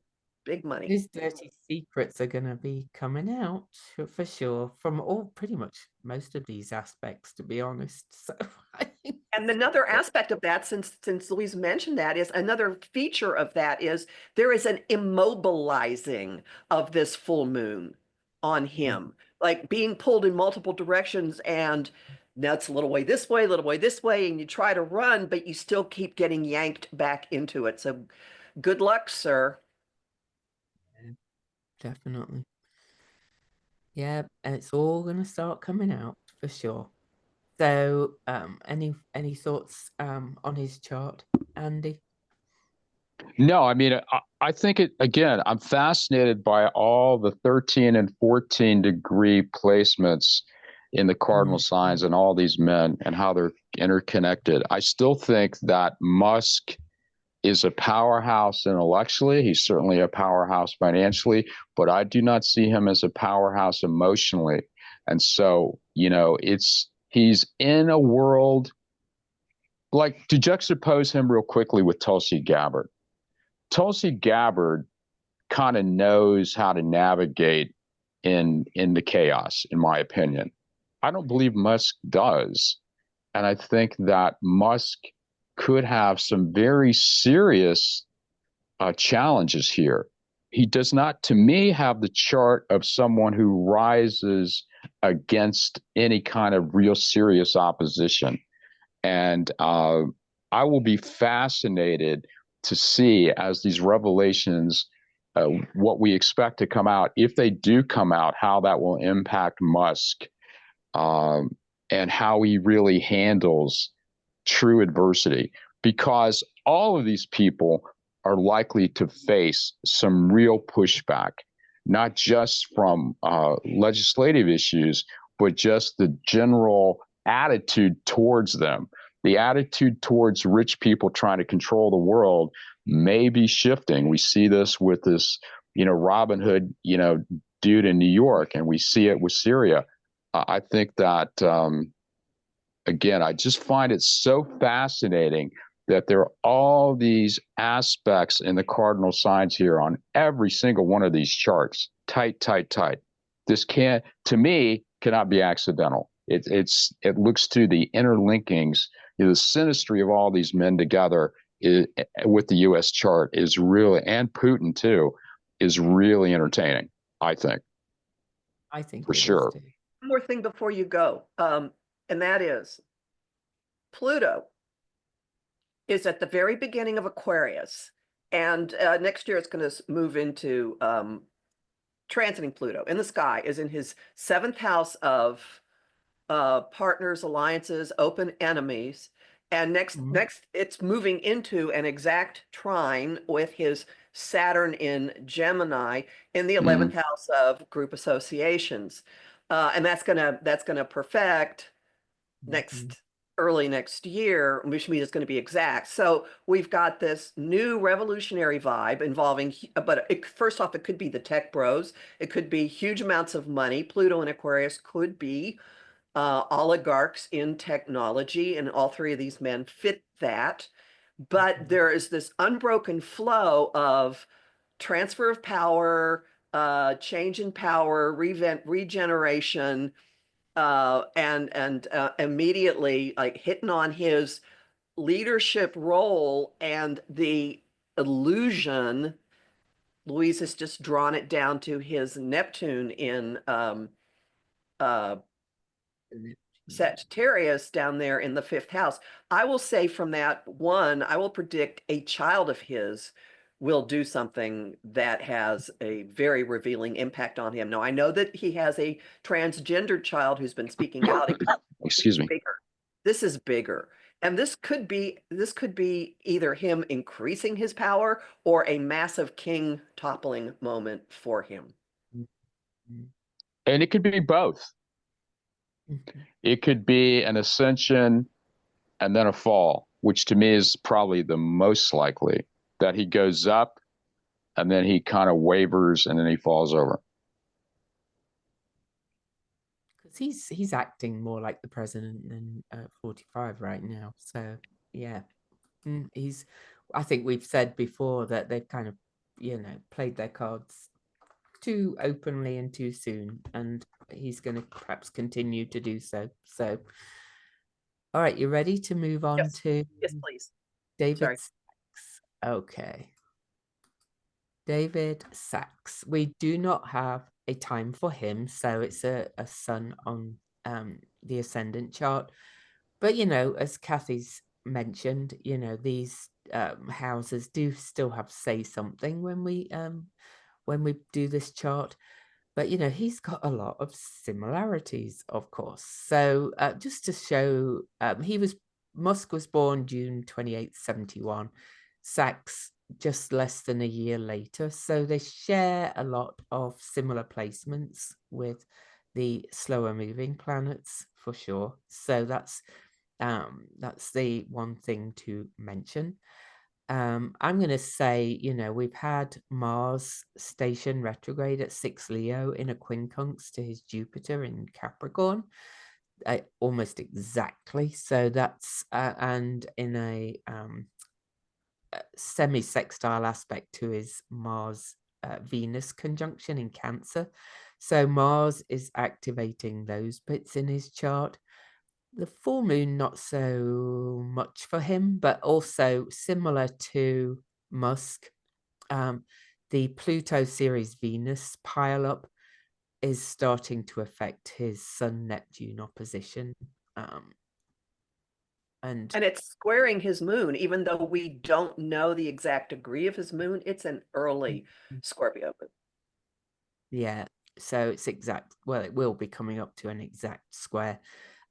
big money. His dirty secrets are going to be coming out for sure from pretty much most of these aspects, to be honest. So and another aspect of that, since Louise mentioned that, is another feature of that is there is an immobilizing of this full moon on him, like being pulled in multiple directions, and now it's a little way this way, a little way this way, and you try to run, but you still keep getting yanked back into it. So good luck, sir. Definitely. Yeah, and it's all going to start coming out for sure. So, any thoughts on his chart, Andy? No, I mean, I think again, I'm fascinated by all the 13 and 14 degree placements in the cardinal signs and all these men and how they're interconnected. I still think that Musk is a powerhouse intellectually. He's certainly a powerhouse financially, but I do not see him as a powerhouse emotionally. And so, he's in a world, like, to juxtapose him real quickly with Tulsi Gabbard. Tulsi Gabbard kind of knows how to navigate in the chaos, in my opinion. I don't believe Musk does. And I think that Musk could have some very serious challenges here. He does not, to me, have the chart of someone who rises against any kind of real serious opposition. And I will be fascinated to see, as these revelations, what we expect to come out, if they do come out, how that will impact Musk, and how he really handles true adversity, because all of these people are likely to face some real pushback, not just from legislative issues, but just the general attitude towards them. The attitude towards rich people trying to control the world may be shifting. We see this with this, Robin Hood, dude in New York, and we see it with Syria. I think that, again, I just find it so fascinating that there are all these aspects in the cardinal signs here on every single one of these charts. Tight. This to me, cannot be accidental. It looks to the interlinkings, the synastry of all these men together with the U.S. chart is really, and Putin too, is really entertaining, I think. I think for sure. One more thing before you go, and that is Pluto is at the very beginning of Aquarius, and next year it's going to move into transiting Pluto in the sky, is in his seventh house of partners, alliances, open enemies. And next it's moving into an exact trine with his Saturn in Gemini in the 11th house of group associations. And that's gonna perfect next early next year, which means it's going to be exact. So we've got this new revolutionary vibe involving, but first off, it could be the tech bros. It could be huge amounts of money. Pluto and Aquarius could be oligarchs in technology, and all three of these men fit that. But there is this unbroken flow of transfer of power, change in power, regeneration, and immediately like hitting on his leadership role and the illusion. Louise has just drawn it down to his Neptune in uh, Sagittarius down there in the fifth house. I will say from that one, I will predict a child of his will do something that has a very revealing impact on him. Now, I know that he has a transgender child who's been speaking out. Excuse me. Bigger. This is bigger. And this could be either him increasing his power or a massive king toppling moment for him. And it could be both. It could be an ascension and then a fall, which to me is probably the most likely, that he goes up and then he kind of wavers and then he falls over. Because he's acting more like the president than 45 right now. So yeah, I think we've said before that they've kind of, played their cards too openly and too soon, and he's going to perhaps continue to do so. So, all right, you ready to move on to Yes, please. David Sachs? Okay. David Sachs. We do not have a time for him, so it's a sun on the ascendant chart. But as Kathy's mentioned, these houses do still have say something when we do this chart. But he's got a lot of similarities, of course. So just to show, Musk was born June 28th, 71. Sachs just less than a year later. So they share a lot of similar placements with the slower moving planets for sure. So that's the one thing to mention. I'm going to say, we've had Mars station retrograde at 6 Leo in a quincunx to his Jupiter in Capricorn, almost exactly. So that's, and in a semi-sextile aspect to his Mars Venus conjunction in Cancer. So Mars is activating those bits in his chart. The full moon, not so much for him, but also similar to Musk, the Pluto Ceres Venus pileup is starting to affect his Sun Neptune opposition. And it's squaring his moon, even though we don't know the exact degree of his moon. It's an early Scorpio moon. Yeah, so it's exact. Well, it will be coming up to an exact square.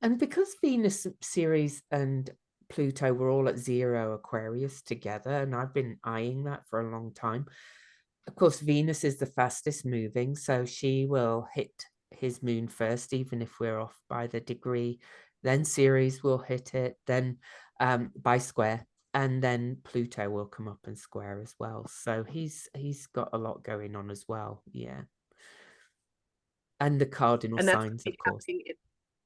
And because Venus, Ceres, and Pluto were all at 0 Aquarius together, and I've been eyeing that for a long time. Of course, Venus is the fastest moving, so she will hit his moon first, even if we're off by the degree. Then Ceres will hit it, then by square, and then Pluto will come up and square as well. So he's got a lot going on as well. Yeah. And the cardinal signs, of course.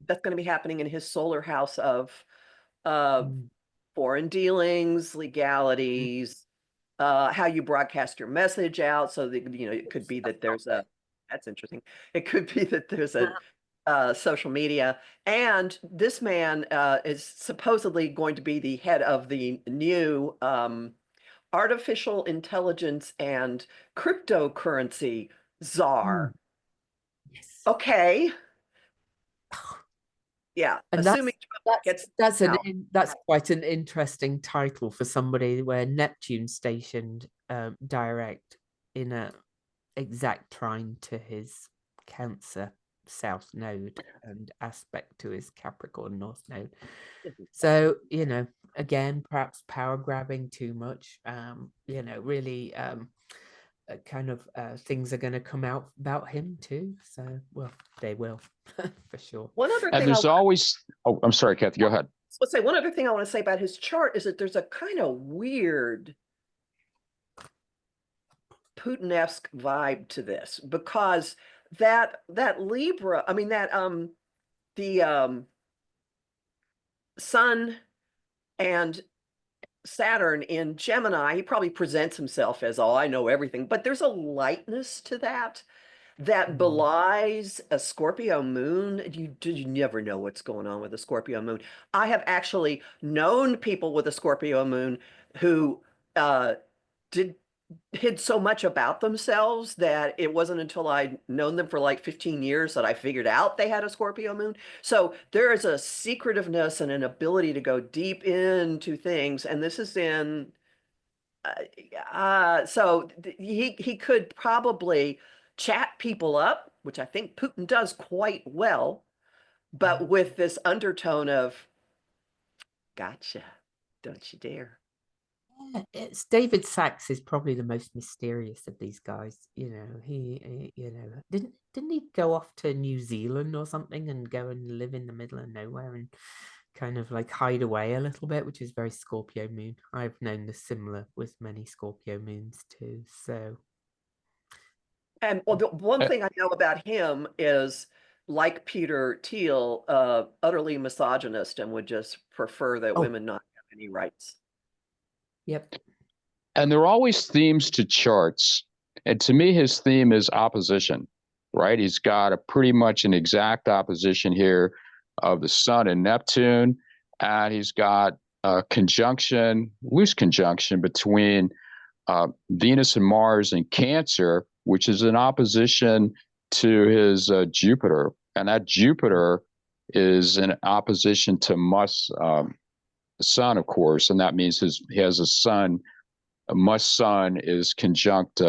That's going to be happening in his solar house of foreign dealings, legalities, how you broadcast your message out. So that, it could be that there's that's interesting. It could be that there's a social media. And this man is supposedly going to be the head of the new artificial intelligence and cryptocurrency czar. Yes. Okay. Yeah, and that's quite an interesting title for somebody where Neptune stationed direct in a exact trine to his Cancer South Node and aspect to his Capricorn North Node. So again, perhaps power grabbing too much. Really kind of things are going to come out about him too. So, well, they will for sure. One other thing, and there's always. Oh, I'm sorry, Kathy. Go ahead. So say one other thing I want to say about his chart is that there's a kind of weird Putin-esque vibe to this, because that Libra, I mean that the Sun and Saturn in Gemini, he probably presents himself as, oh, I know everything, but there's a lightness to that belies a Scorpio moon. You never know what's going on with a Scorpio moon. I have actually known people with a Scorpio moon who did hid so much about themselves that it wasn't until I'd known them for like 15 years that I figured out they had a Scorpio moon. So there is a secretiveness and an ability to go deep into things. And this is in, he could probably chat people up, which I think Putin does quite well, but with this undertone of, gotcha, don't you dare. It's David Sachs is probably the most mysterious of these guys. Didn't he go off to New Zealand or something and go and live in the middle of nowhere and kind of like hide away a little bit, which is very Scorpio moon. I've known the similar with many Scorpio moons too. So, And well, the one thing I know about him is, like Peter Thiel, utterly misogynist and would just prefer that women not have any rights. Yep. And there are always themes to charts. And to me, his theme is opposition, right? He's got a pretty much an exact opposition here of the Sun and Neptune. And he's got a conjunction, loose conjunction between Venus and Mars in Cancer, which is in opposition to his Jupiter. And that Jupiter is in opposition to Musk's Sun, of course. And that means he has a Sun. Musk's Sun is conjunct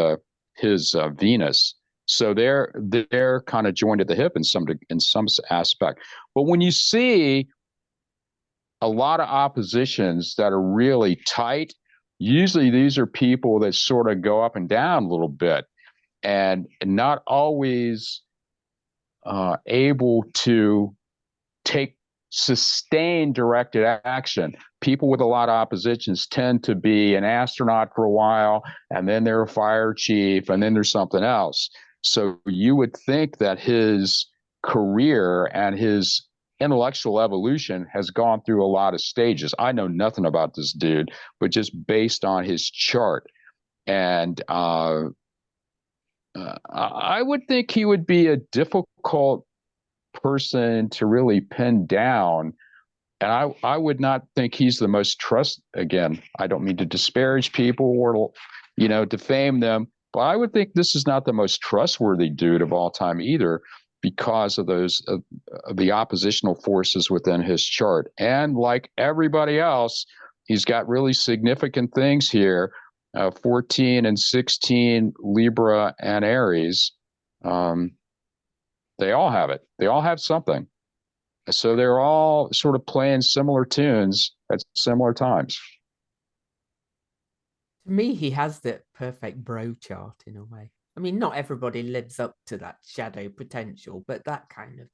his Venus. So they're kind of joined at the hip in some aspect. But when you see a lot of oppositions that are really tight, usually these are people that sort of go up and down a little bit and not always able to take sustained directed action. People with a lot of oppositions tend to be an astronaut for a while, and then they're a fire chief, and then there's something else. So you would think that his career and his intellectual evolution has gone through a lot of stages. I know nothing about this dude, but just based on his chart. And I would think he would be a difficult person to really pin down. And I would not think he's the most again, I don't mean to disparage people or, defame them, but I would think this is not the most trustworthy dude of all time either, because of those of the oppositional forces within his chart. And like everybody else, he's got really significant things here, 14 and 16 Libra and Aries. They all have it. They all have something. So they're all sort of playing similar tunes at similar times. To me, he has the perfect bro chart in a way. I mean, not everybody lives up to that shadow potential, but that kind of,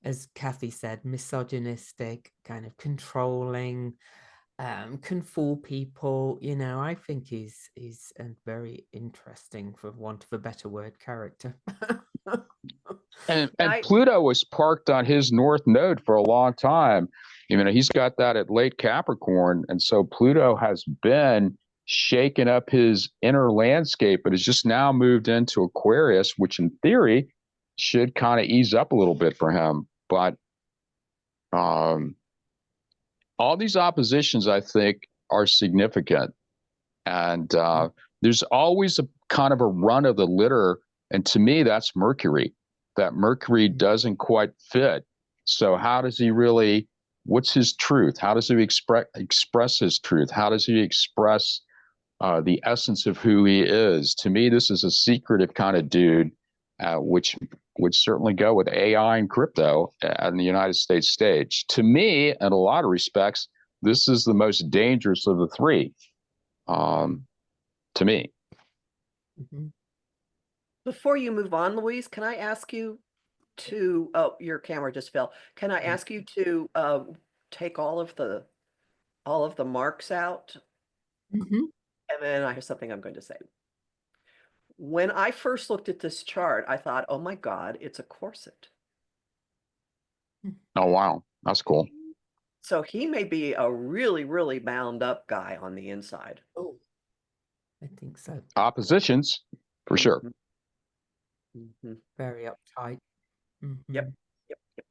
as Kathy said, misogynistic, kind of controlling, can fool people. I think he's a very interesting, for want of a better word, character. And Pluto was parked on his north node for a long time. He's got that at late Capricorn. And so Pluto has been shaking up his inner landscape, but has just now moved into Aquarius, which in theory should kind of ease up a little bit for him. But all these oppositions, I think, are significant. And there's always a kind of a run of the litter. And to me, that's Mercury. That Mercury doesn't quite fit. So how does he really, what's his truth? How does he express his truth? How does he express the essence of who he is? To me, this is a secretive kind of dude, which would certainly go with AI and crypto on the United States stage. To me, in a lot of respects, this is the most dangerous of the three, to me. Mm-hmm. Before you move on, Louise, can I ask you to, oh, your camera just fell. Can I ask you to take all of the marks out, Mhm. and then I have something I'm going to say. When I first looked at this chart, I thought, oh my God, it's a corset. Oh, wow. That's cool. So he may be a really, really bound up guy on the inside. Oh, I think so. Oppositions, for sure. Mhm. Very uptight. Yep, Mhm.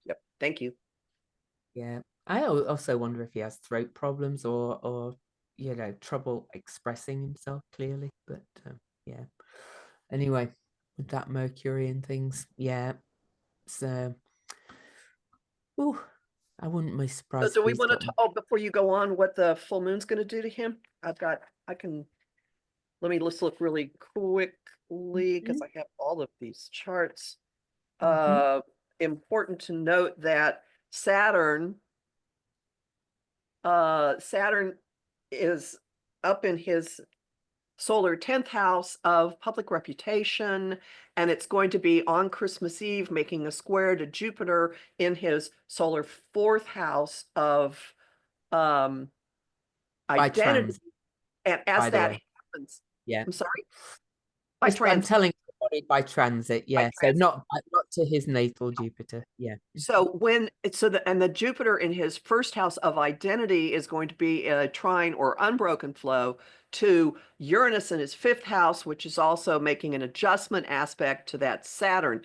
yep. Thank you. Yeah. I also wonder if he has throat problems or trouble expressing himself clearly. But yeah. Anyway, with that Mercury and things, yeah. So, ooh, I wouldn't be So surprised do if we he's want got. to, oh, before you go on, what the full moon's going to do to him? Let's look really quickly because Mhm. I have all of these charts. Mhm. Important to note that Saturn is up in his solar 10th house of public reputation, and it's going to be on Christmas Eve making a square to Jupiter in his solar 4th house of By identity. trans, And as by the that way. happens, Yeah. I'm sorry, by I'm transit, telling everybody by transit. by Yeah. So transit. not to his natal Jupiter. Yeah. So the Jupiter in his first house of identity is going to be a trine or unbroken flow to Uranus in his 5th house, which is also making an adjustment aspect to that Saturn.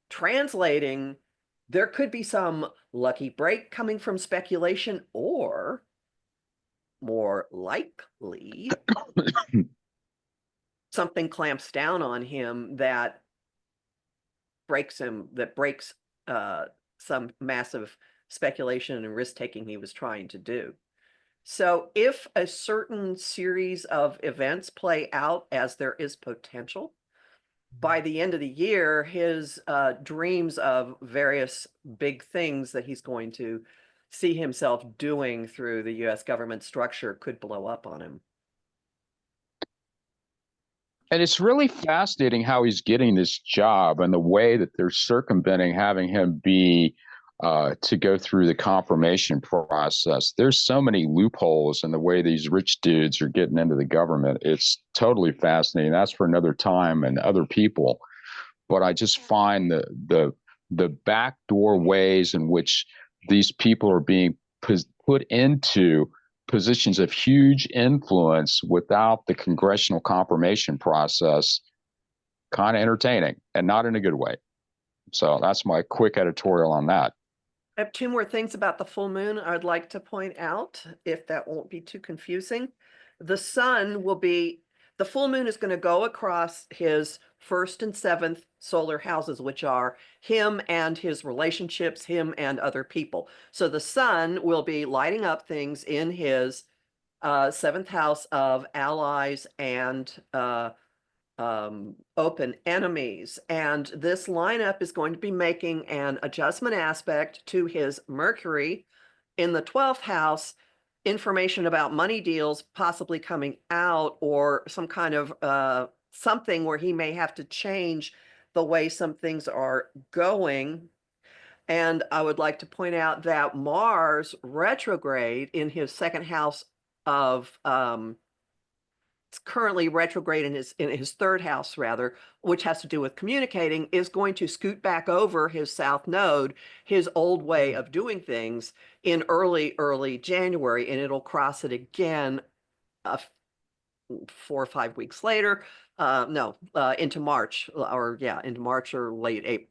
Translating, there could be some lucky break coming from speculation, or more likely, something clamps down on him that breaks some massive speculation and risk taking he was trying to do. So if a certain series of events play out as there is potential, by the end of the year, his dreams of various big things that he's going to see himself doing through the US government structure could blow up on him. And it's really fascinating how he's getting this job and the way that they're circumventing having him be to go through the confirmation process. There's so many loopholes in the way these rich dudes are getting into the government. It's totally fascinating. That's for another time and other people. But I just find the backdoor ways in which these people are being put into positions of huge influence without the congressional confirmation process kind of entertaining and not in a good way. So that's my quick editorial on that. I have two more things about the full moon I'd like to point out, if that won't be too confusing. The full moon is going to go across his 1st and 7th solar houses, which are him and his relationships, him and other people. So the sun will be lighting up things in his 7th house of allies and open enemies. And this lineup is going to be making an adjustment aspect to his Mercury in the 12th house, information about money deals possibly coming out, or some kind of something where he may have to change the way some things are going. And I would like to point out that Mars retrograde in his 2nd house of currently retrograde in his 3rd house, rather, which has to do with communicating, is going to scoot back over his south node, his old way of doing things, in early January, and it'll cross it again 4 or 5 weeks later. Into March, into March or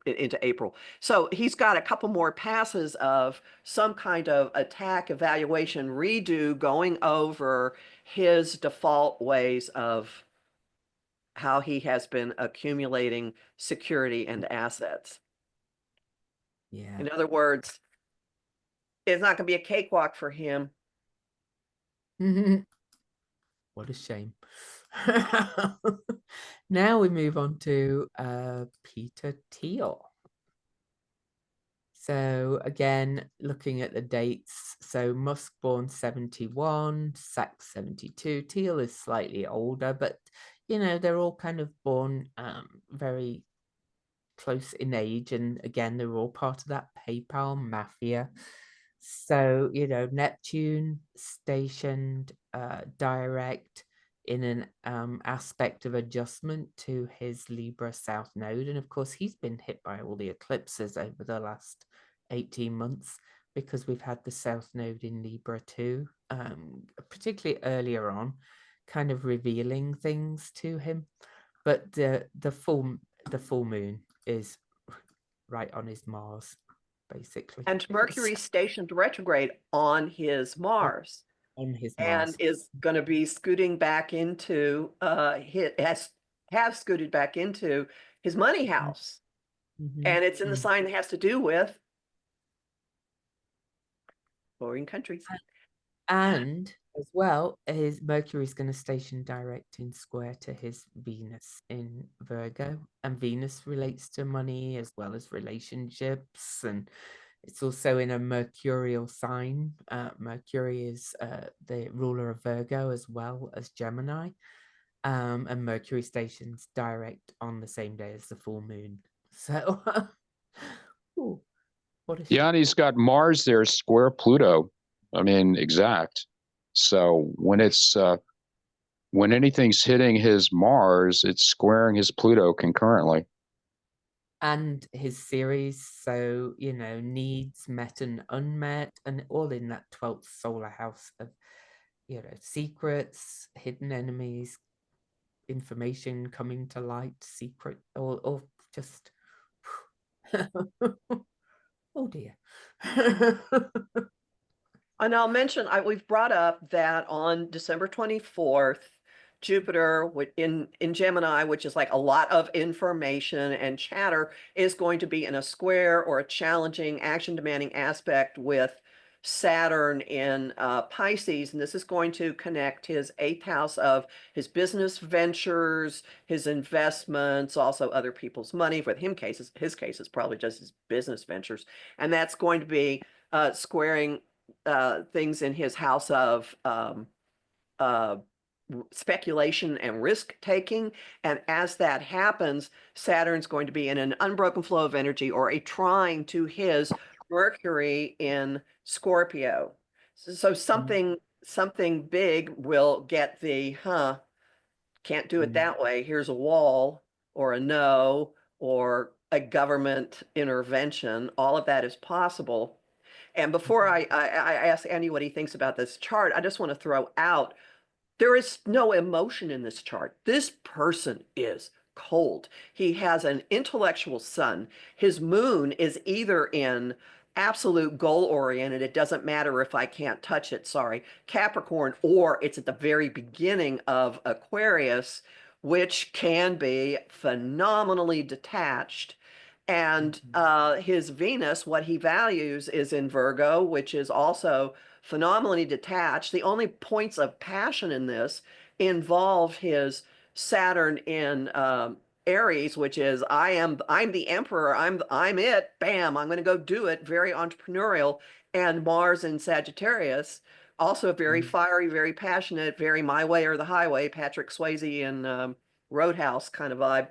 into April. So he's got a couple more passes of some kind of attack, evaluation, redo going over his default ways of how he has been accumulating security and assets. Yeah. In other words, it's not going to be a cakewalk for him. What a shame. Now we move on to Peter Teal. So again, looking at the dates, so Musk born 71, Sachs 72, Teal is slightly older, but they're all kind of born very close in age, and again, they're all part of that PayPal mafia. So, Neptune stationed direct in an aspect of adjustment to his Libra South Node. And of course, he's been hit by all the eclipses over the last 18 months because we've had the South Node in Libra too, particularly earlier on, kind of revealing things to him. But the full moon is right on his Mars, basically. And Mercury stationed retrograde on his Mars. On his And Mars. is going to be scooting back into have scooted back into his money house. And it's in the sign that has to do with foreign countries. And as well, his Mercury is going to station direct in square to his Venus in Virgo. And Venus relates to money as well as relationships. And it's also in a mercurial sign. Mercury is the ruler of Virgo as well as Gemini. And Mercury stations direct on the same day as the full moon. So, ooh, what a Yeah, and he's got Mars there square Pluto. I mean, exact. So when when anything's hitting his Mars, it's squaring his Pluto concurrently. and his series, so needs met and unmet, and all in that 12th solar house of secrets, hidden enemies, information coming to light, secret, or just oh dear. And I'll mention, we've brought up that on December 24th, Jupiter in Gemini, which is like a lot of information and chatter, is going to be in a square or a challenging, action demanding aspect with Saturn in Pisces. And this is going to connect his 8th house of his business ventures, his investments, also other people's money. For his case is probably just his business ventures. And that's going to be squaring things in his house of speculation and risk taking. And as that happens, Saturn's going to be in an unbroken flow of energy or a trine to his Mercury in Scorpio. So something big will get the can't do it that way. Here's a wall or a no or a government intervention. All of that is possible. And before I ask Andy what he thinks about this chart, I just want to throw out, there is no emotion in this chart. This person is cold. He has an intellectual sun. His moon is either in absolute goal-oriented, it doesn't matter if I can't touch it, sorry, Capricorn, or it's at the very beginning of Aquarius, which can be phenomenally detached. And his Venus, what he values, is in Virgo, which is also phenomenally detached. The only points of passion in this involve his Saturn in Aries, which is I'm the emperor, I'm it, bam, I'm going to go do it, very entrepreneurial, and Mars in Sagittarius, also very fiery, very passionate, very my way or the highway, Patrick Swayze and Roadhouse kind of vibe.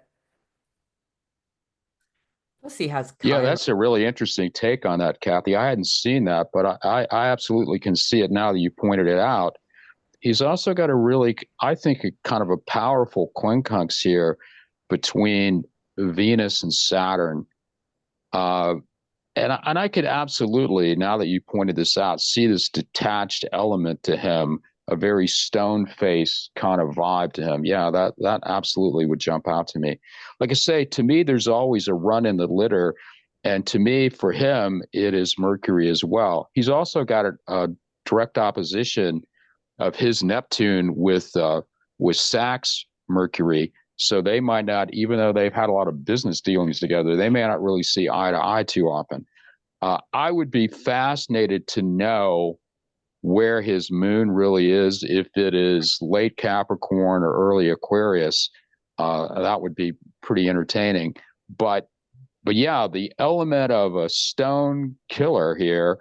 Plus he has Yeah, Chiron. that's a really interesting take on that, Kathy. I hadn't seen that, but I absolutely can see it now that you pointed it out. He's also got a really, I think, a kind of a powerful quincunx here between Venus and Saturn. And I could absolutely, now that you pointed this out, see this detached element to him, a very stone face kind of vibe to him. Yeah, that absolutely would jump out to me. Like I say, to me, there's always a run in the litter. And to me, for him, it is Mercury as well. He's also got a direct opposition of his Neptune with Sachs Mercury. So they might not, even though they've had a lot of business dealings together, they may not really see eye to eye too often. I would be fascinated to know where his moon really is, if it is late Capricorn or early Aquarius. That would be pretty entertaining. But yeah, the element of a stone killer here,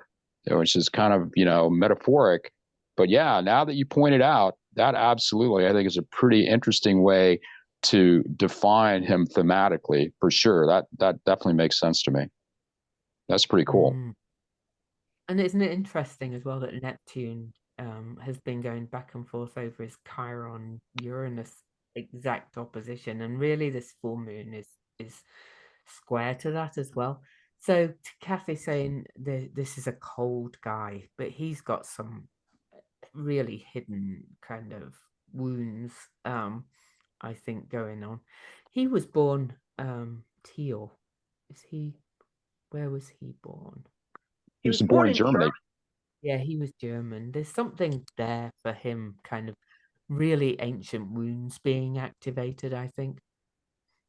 which is kind of, metaphoric. But yeah, now that you pointed out, that absolutely, I think, is a pretty interesting way to define him thematically, for sure. That definitely makes sense to me. That's pretty cool. And isn't it interesting as well that Neptune has been going back and forth over his Chiron Uranus exact opposition, and really this full moon is square to that as well. So to Kathy saying this is a cold guy, but he's got some really hidden kind of wounds, I think, going on. He was born Teal. Is he where was he born? He He was was born born in in Germany. Germany. Yeah, he was German. There's something there for him, kind of really ancient wounds being activated, I think.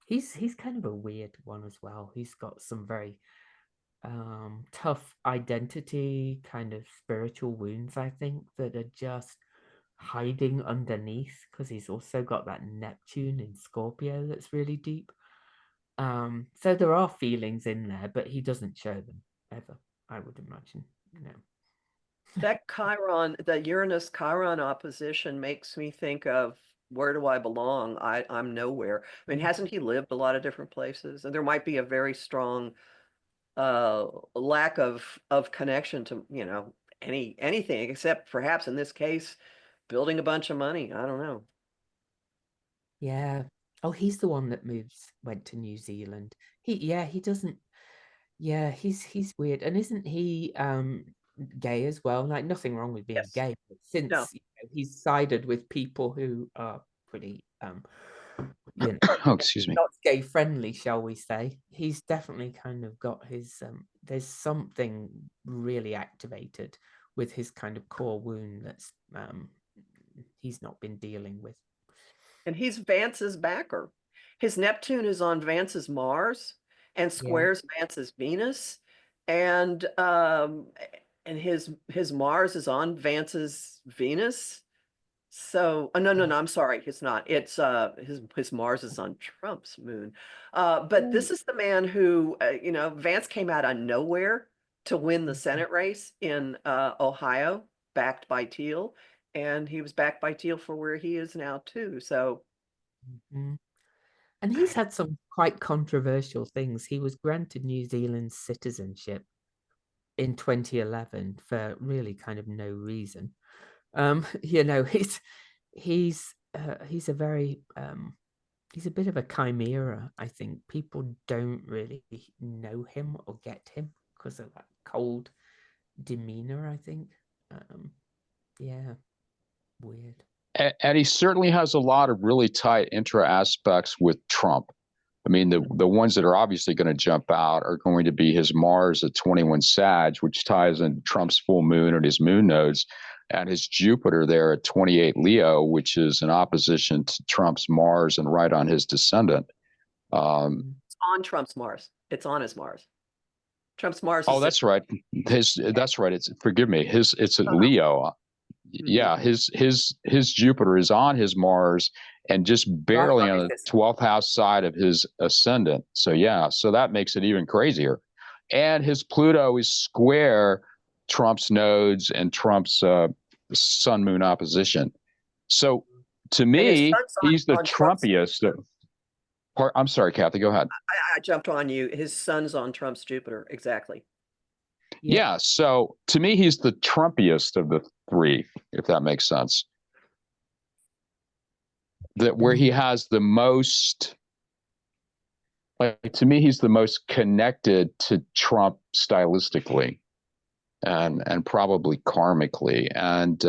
He's kind of a weird one as well. He's got some very tough identity, kind of spiritual wounds, I think, that are just hiding underneath because he's also got that Neptune in Scorpio that's really deep. So there are feelings in there, but he doesn't show them ever, I would imagine. That Chiron, the Uranus Chiron opposition makes me think of where do I belong? I'm nowhere. I mean, hasn't he lived a lot of different places? And there might be a very strong lack of connection to, anything except perhaps in this case, building a bunch of money. I don't know. Yeah. Oh, he's the one that went to New Zealand. He doesn't, yeah, he's weird. And isn't he gay as well? Like nothing wrong with being Yes. gay, but No. since he's sided with people who are pretty you know, Oh, excuse me. not gay friendly, shall we say. He's definitely kind of got his there's something really activated with his kind of core wound that's he's not been dealing with. And he's Vance's backer. His Neptune is on Vance's Mars and Yeah. squares Vance's Venus. And his Mars is on Vance's Venus. So, no, I'm sorry, it's not. It's his Mars is on Trump's moon. But Ooh. this is the man who, Vance came out of nowhere to win the Senate race in Ohio, backed by Teal, and he was backed by Teal for where he is now too. So, Mhm. And he's had some quite controversial things. He was granted New Zealand's citizenship in 2011 for really kind of no reason. He's a very he's a bit of a chimera. I think people don't really know him or get him because of that cold demeanor, I think. Um, yeah, weird. And he certainly has a lot of really tight intra aspects with Trump. I mean, the ones that are obviously going to jump out are going to be his Mars at 21 Sag, which ties in Trump's full moon and his moon nodes, and his Jupiter there at 28 Leo, which is in opposition to Trump's Mars and right on his descendant. it's on Trump's Mars. It's on his Mars. Trump's Mars Oh, is that's right. That's right. It's forgive me. It's a uh-huh. Leo. Mhm. Yeah, his Jupiter is on his Mars and just Right barely on on his the 12th house side of his ascendant. So yeah, so that makes it even crazier. And his Pluto is square Trump's nodes and Trump's Sun Moon opposition. So to And his me, son's he's the on Trump's. Trumpiest. I'm sorry, Kathy, go ahead. I jumped on you. His son's on Trump's Jupiter. Exactly. Yep. Yeah, so to me, he's the Trumpiest of the three, if that makes sense. That where he Mm. has the most, like to me, he's the most connected to Trump stylistically and probably karmically. And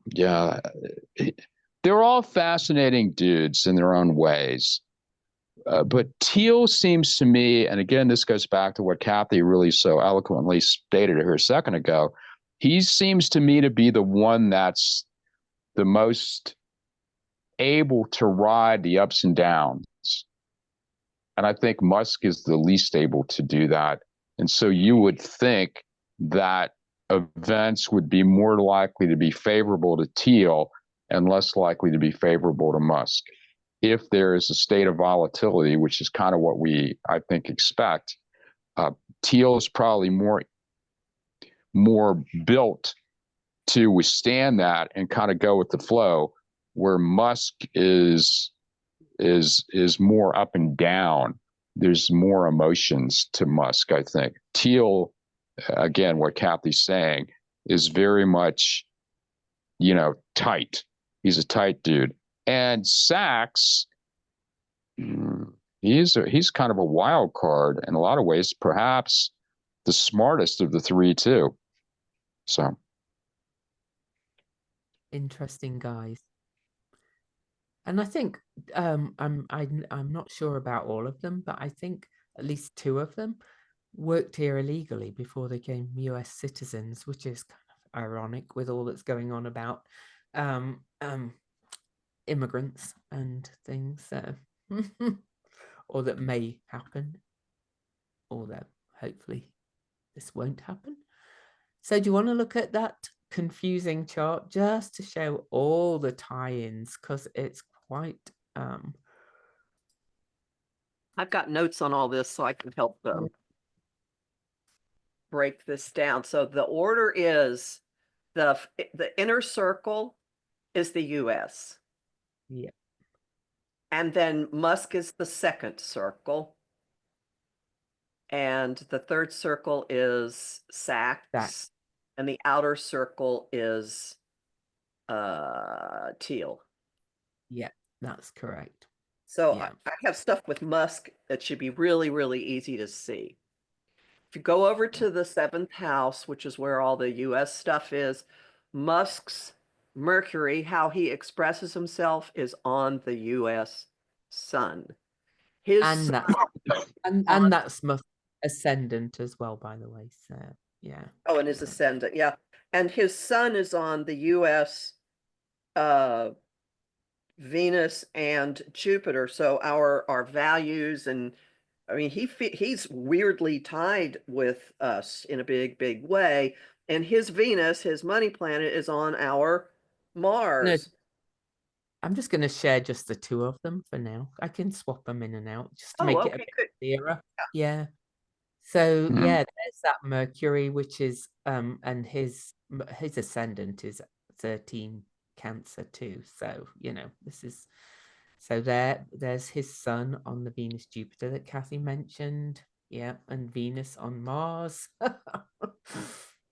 yeah, they're all fascinating dudes in their own ways. But Teal seems to me, and again, this goes back to what Kathy really so eloquently stated here a second ago. He seems to me to be the one that's the most able to ride the ups and downs. And I think Musk is the least able to do that. And so you would think that events would be more likely to be favorable to Teal and less likely to be favorable to Musk. If there is a state of volatility, which is kind of what we, I think, expect, Teal is probably more built to withstand that and kind of go with the flow, where Musk is more up and down. there's more emotions to Musk, I think. Teal, again, what Kathy's saying, is very much, tight. He's a tight dude. And Sachs, he's kind of a wild card in a lot of ways, perhaps the smartest of the three, too. So interesting guys. And I think I'm not sure about all of them, but I think at least two of them worked here illegally before they became US citizens, which is kind of ironic with all that's going on about immigrants and things, or that may happen, or that hopefully this won't happen. So do you want to look at that confusing chart just to show all the tie-ins, because it's quite I've got notes on all this so I can help them break this down. So the order is the inner circle is the US. Yeah. And then Musk is the second circle. And the third circle is Sachs. And the outer circle is Teal. Yeah, that's correct. So yeah. I have stuff with Musk that should be really, really easy to see. If you go over to the 7th house, which is where all the US stuff is, Musk's Mercury, how he expresses himself, is on the US sun. His and sun and that's Musk's ascendant as well, by the way. So yeah. Oh, and his ascendant, yeah. And his sun is on the US Venus and Jupiter. So our values, and I mean he's weirdly tied with us in a big, big way. And his Venus, his money planet, is on our Mars. I'm just going to share just the two of them for now. I can swap them in and out just to make it a bit clearer. Yeah. So yeah, there's that Mercury, which is and his ascendant is 13 Cancer too. So this is, so there's his sun on the Venus Jupiter that Kathy mentioned. Yeah, and Venus on Mars.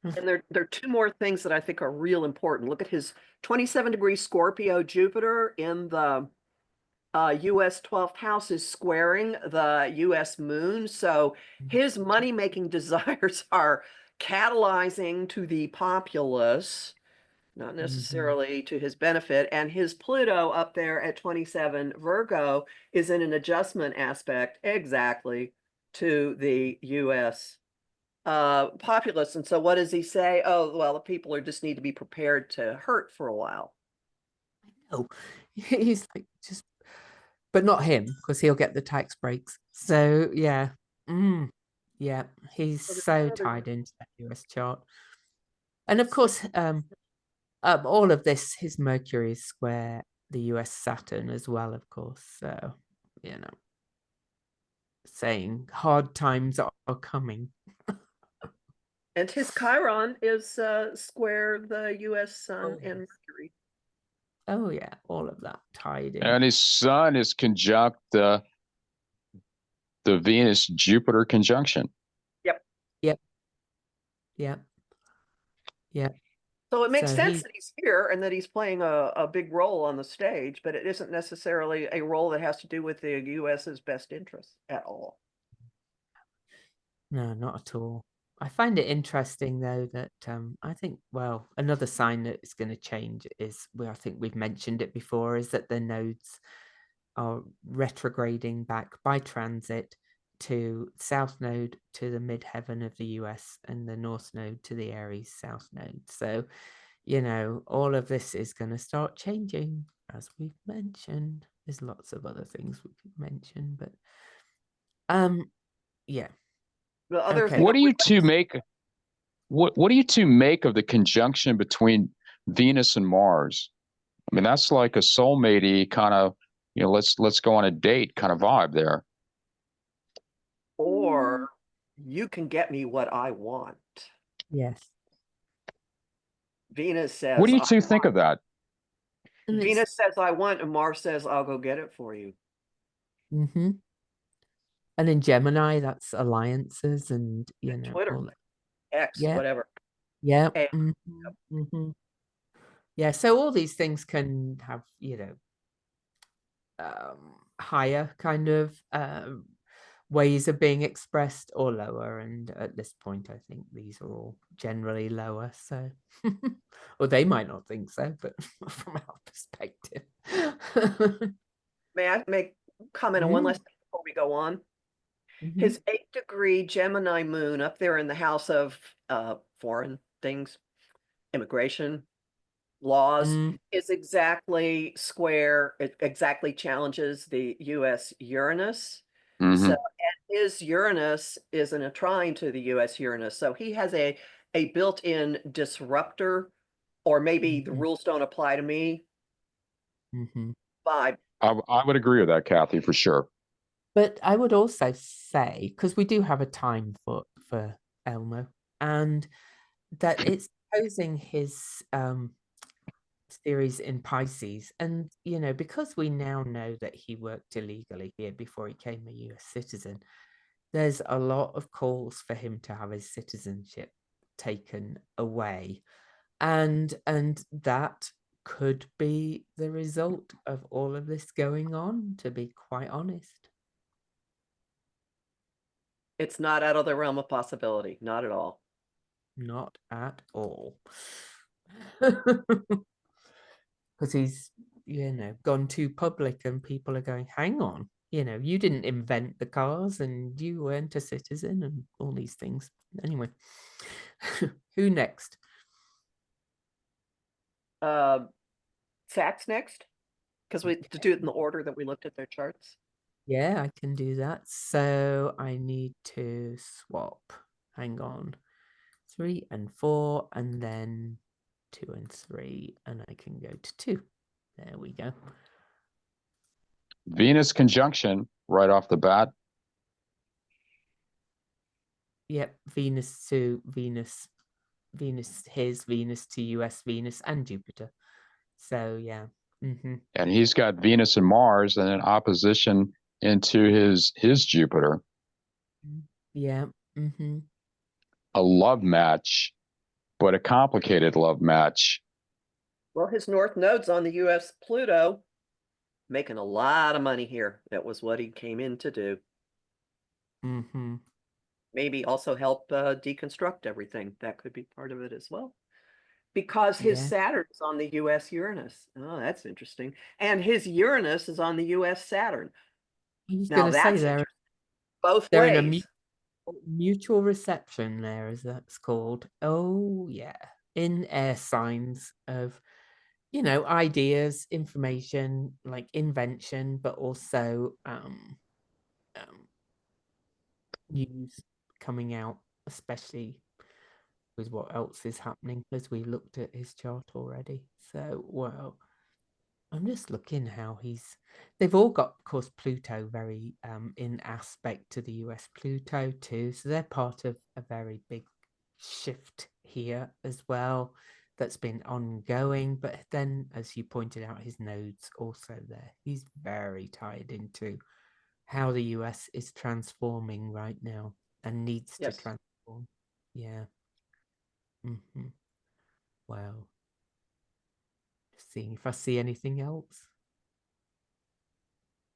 And there are two more things that I think are real important. Look at his 27-degree Scorpio Jupiter in the US 12th house is squaring the US moon. So his money-making desires are catalyzing to the populace, not necessarily to his benefit. And his Pluto up there at 27 Virgo is in an adjustment aspect exactly to the US populace. And so what does he say? Oh, well, the people are just need to be prepared to hurt for a while. Oh, he's like, just, but not him, because he'll get the tax breaks. So yeah. Yeah, he's so tied into that US chart. And of course, all of this, his Mercury is square the US Saturn as well, of course. So, saying hard times are coming. And his Chiron is square the US Sun and Mercury. Oh yeah, all of that tied in. And his sun is conjunct the Venus Jupiter conjunction. Yep. So it makes sense that he's here and that he's playing a big role on the stage, but it isn't necessarily a role that has to do with the US's best interests at all. No, not at all. I find it interesting though that I think, well, another sign that it's going to change is, I think we've mentioned it before, is that the nodes are retrograding back by transit to South Node to the midheaven of the US and the North Node to the Aries South Node. So, all of this is going to start changing, as we've mentioned. There's lots of other things we could mention, but yeah. The other What do you two make? What do you two make of the conjunction between Venus and Mars? I mean, that's like a soulmate-y kind of, let's go on a date kind of vibe there. Or you can get me what I want. Yes. Venus says, what do you two think of that? Venus says, I want, and Mars says, I'll go get it for you. And in Gemini, that's alliances and, you know, Twitter, all that. X, Yeah. whatever. Yeah. And Yeah. So all these things can have, higher kind of ways of being expressed or lower. And at this point, I think these are all generally lower. So, or they might not think so, but from our perspective. may I make comment on one last thing before we go on? His 8th-degree Gemini moon up there in the house of foreign things, immigration, laws, is exactly square, it exactly challenges the US Uranus. So, and his Uranus is in a trine to the US Uranus. So he has a built-in disruptor, or maybe the rules don't apply to me vibe. I would agree with that, Kathy, for sure. But I would also say, because we do have a time for Elmo, and that it's posing his series in Pisces. And, because we now know that he worked illegally here before he became a US citizen, there's a lot of calls for him to have his citizenship taken away. And that could be the result of all of this going on, to be quite honest. It's not out of the realm of possibility, not at all. Not at all. Because he's, gone too public and people are going, hang on, you didn't invent the cars and you weren't a citizen and all these things. Anyway, who next? Sachs next, because we to do it in the order that we looked at their charts. Yeah, I can do that. So I need to swap. Hang on. 3 and 4, and then 2 and 3, and I can go to 2. There we go. Venus conjunction right off the bat. Yep, Venus to Venus, his Venus to US Venus and Jupiter. So yeah. And he's got Venus and Mars and an opposition into his Jupiter. Yeah. A love match, but a complicated love match. Well, his North Node's on the US Pluto, making a lot of money here. That was what he came in to do. Maybe also help deconstruct everything. That could be part of it as well. Because his Saturn's on the US Uranus. Oh, that's interesting. And his Uranus is on the US Saturn. I was Now going to say that's both they're in ways. a mutual reception there, as that's called. Oh yeah, in air signs of, ideas, information, like invention, but also news coming out, especially with what else is happening, as we looked at his chart already. So, well, I'm just looking how they've all got, of course, Pluto very in aspect to the US Pluto too. So they're part of a very big shift here as well that's been ongoing. But then, as you pointed out, his nodes also there. He's very tied into how the US is transforming right now and needs to transform. Yeah. Wow. Just seeing if I see anything else.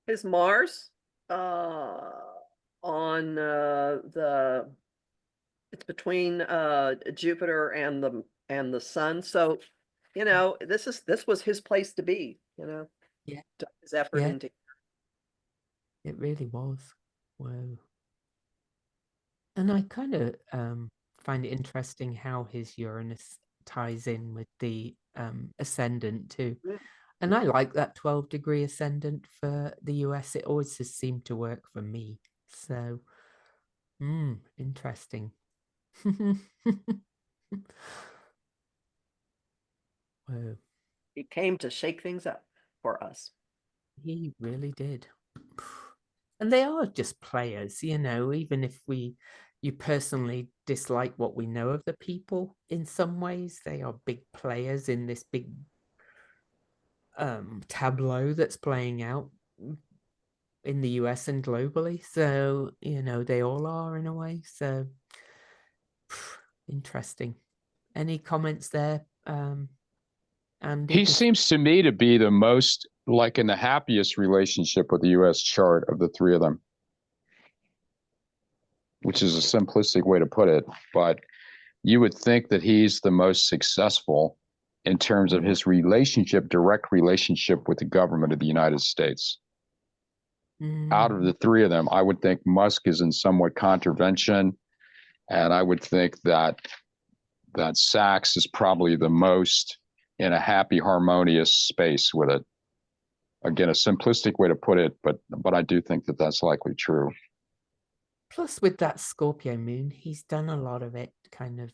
His Mars on it's between Jupiter and the sun. So, this was his place to be, Yeah. his effort into. It really was. Whoa. And I kind of find it interesting how his Uranus ties in with the ascendant too. And I like that 12-degree ascendant for the US. It always has seemed to work for me. So, interesting. Whoa. He came to shake things up for us. He really did. And they are just players, even if you personally dislike what we know of the people in some ways, they are big players in this big tableau that's playing out. in the US and globally. So, they all are in a way. So interesting. Any comments there, Andy? He seems to me to be the most like in the happiest relationship with the US chart of the three of them, which is a simplistic way to put it. But you would think that he's the most successful in terms of his relationship, direct relationship with the government of the United States. Out of the three of them, I would think Musk is in somewhat contravention, and I would think that Sachs is probably the most in a happy, harmonious space with it. Again, a simplistic way to put it, but I do think that that's likely true. Plus, with that Scorpio moon, he's done a lot of it kind of,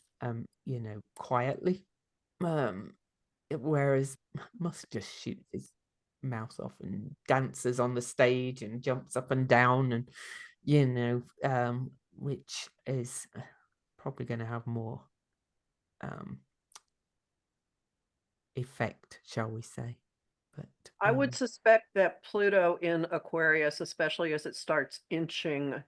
quietly. Whereas Musk just shoots his mouth off and dances on the stage and jumps up and down, and which is probably going to have more effect, shall we say. But I would suspect that Pluto in Aquarius, especially as it starts inching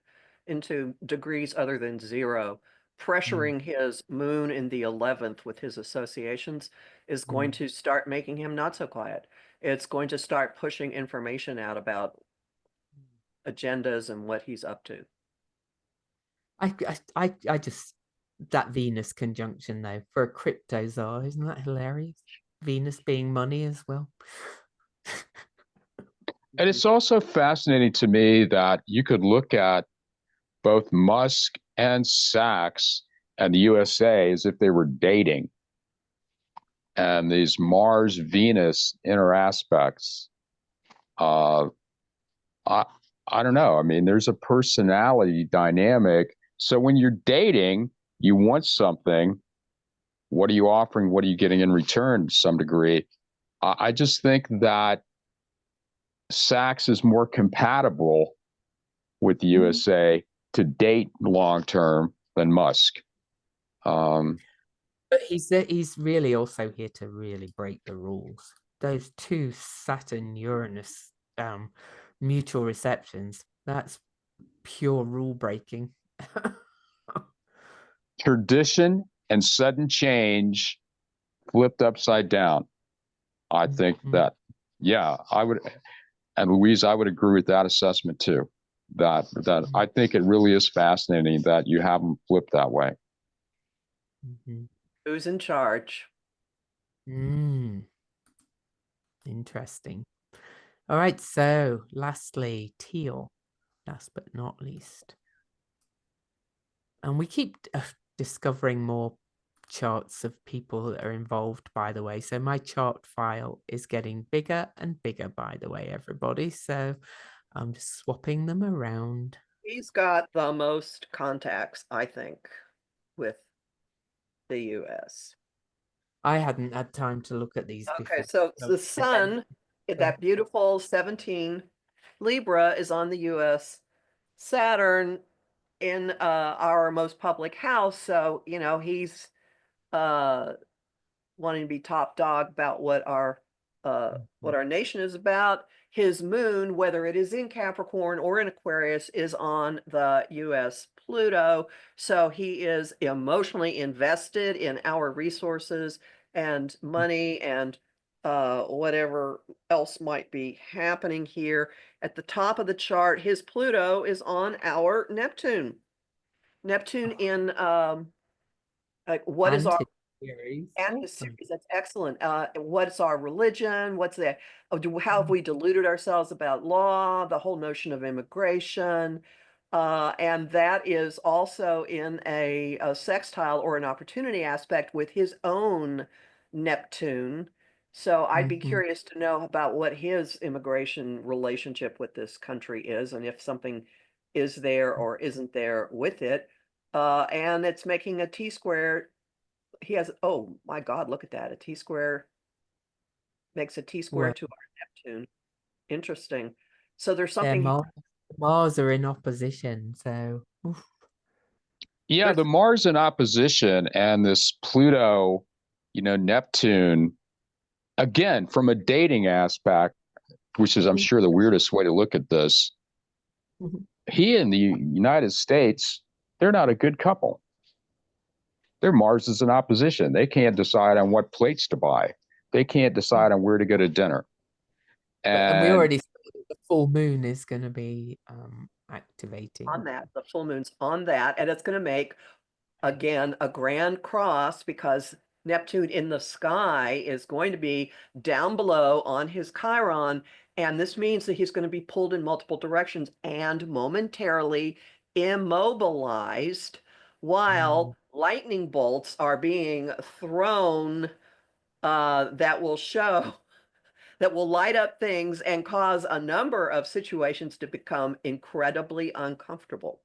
into degrees other than 0, pressuring his moon in the 11th with his associations, is going to start making him not so quiet. It's going to start pushing information out about agendas and what he's up to. I just, that Venus conjunction though, for a crypto czar, isn't that hilarious? Venus being money as well. And it's also fascinating to me that you could look at both Musk and Sachs and the USA as if they were dating. And these Mars-Venus inner aspects, I don't know. I mean, there's a personality dynamic. So when you're dating, you want something. What are you offering? What are you getting in return to some degree? I just think that Sachs is more compatible with the USA to date long term than Musk. But he's really also here to really break the rules. Those two Saturn Uranus mutual receptions, that's pure rule breaking. Tradition and sudden change flipped upside down. I think that, yeah, I would, and Louise, I would agree with that assessment too. That I think it really is fascinating that you have them flipped that way. Who's in charge? Interesting. All right, so lastly, Teal, last but not least. And we keep discovering more charts of people that are involved, by the way. So my chart file is getting bigger and bigger, by the way, everybody. So I'm just swapping them around. He's got the most contacts, I think, with the US. I hadn't had time to look at these before. Okay, so the sun, that beautiful 17 Libra, is on the US. Saturn in our most public house. So, he's wanting to be top dog about what our nation is about. His moon, whether it is in Capricorn or in Aquarius, is on the US Pluto. So he is emotionally invested in our resources and money and whatever else might be happening here. At the top of the chart, his Pluto is on our Neptune. Neptune in like what is our and his series. That's excellent. What's our religion? What's the how have we deluded ourselves about law? The whole notion of immigration, and that is also in a sextile or an opportunity aspect with his own Neptune. So I'd be curious to know about what his immigration relationship with this country is, and if something is there or isn't there with it. And it's making a T-square. He has, oh my God, look at that. A T-square makes a T-square to our Neptune. Interesting. So there's something. Mars are in opposition, so. Yeah, the Mars in opposition and this Pluto, Neptune, again, from a dating aspect, which is, I'm sure, the weirdest way to look at this. Mhm. He and the United States, they're not a good couple. Their Mars is in opposition. They can't decide on what plates to buy. They can't decide on where to go to dinner. And we And already said that the full moon is going to be activating. On that, the full moon's on that, and it's going to make, again, a grand cross because Neptune in the sky is going to be down below on his Chiron. And this means that he's going to be pulled in multiple directions and momentarily immobilized while lightning bolts are being thrown that will show that will light up things and cause a number of situations to become incredibly uncomfortable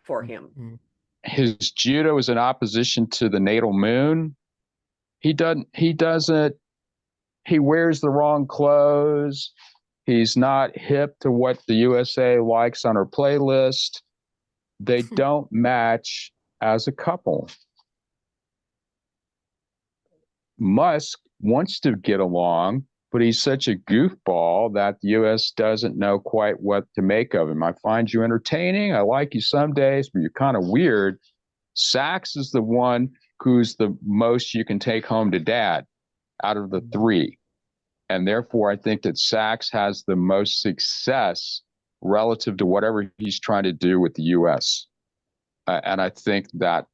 for him. Mhm. his judo is in opposition to the natal moon. He doesn't, he wears the wrong clothes. He's not hip to what the USA likes on her playlist. They don't match as a couple. Musk wants to get along, but he's such a goofball that the US doesn't know quite what to make of him. I find you entertaining. I like you some days, but you're kind of weird. Sachs is the one who's the most you can take home to dad out of the three. And therefore, I think that Sachs has the most success relative to whatever he's trying to do with the US. And I think that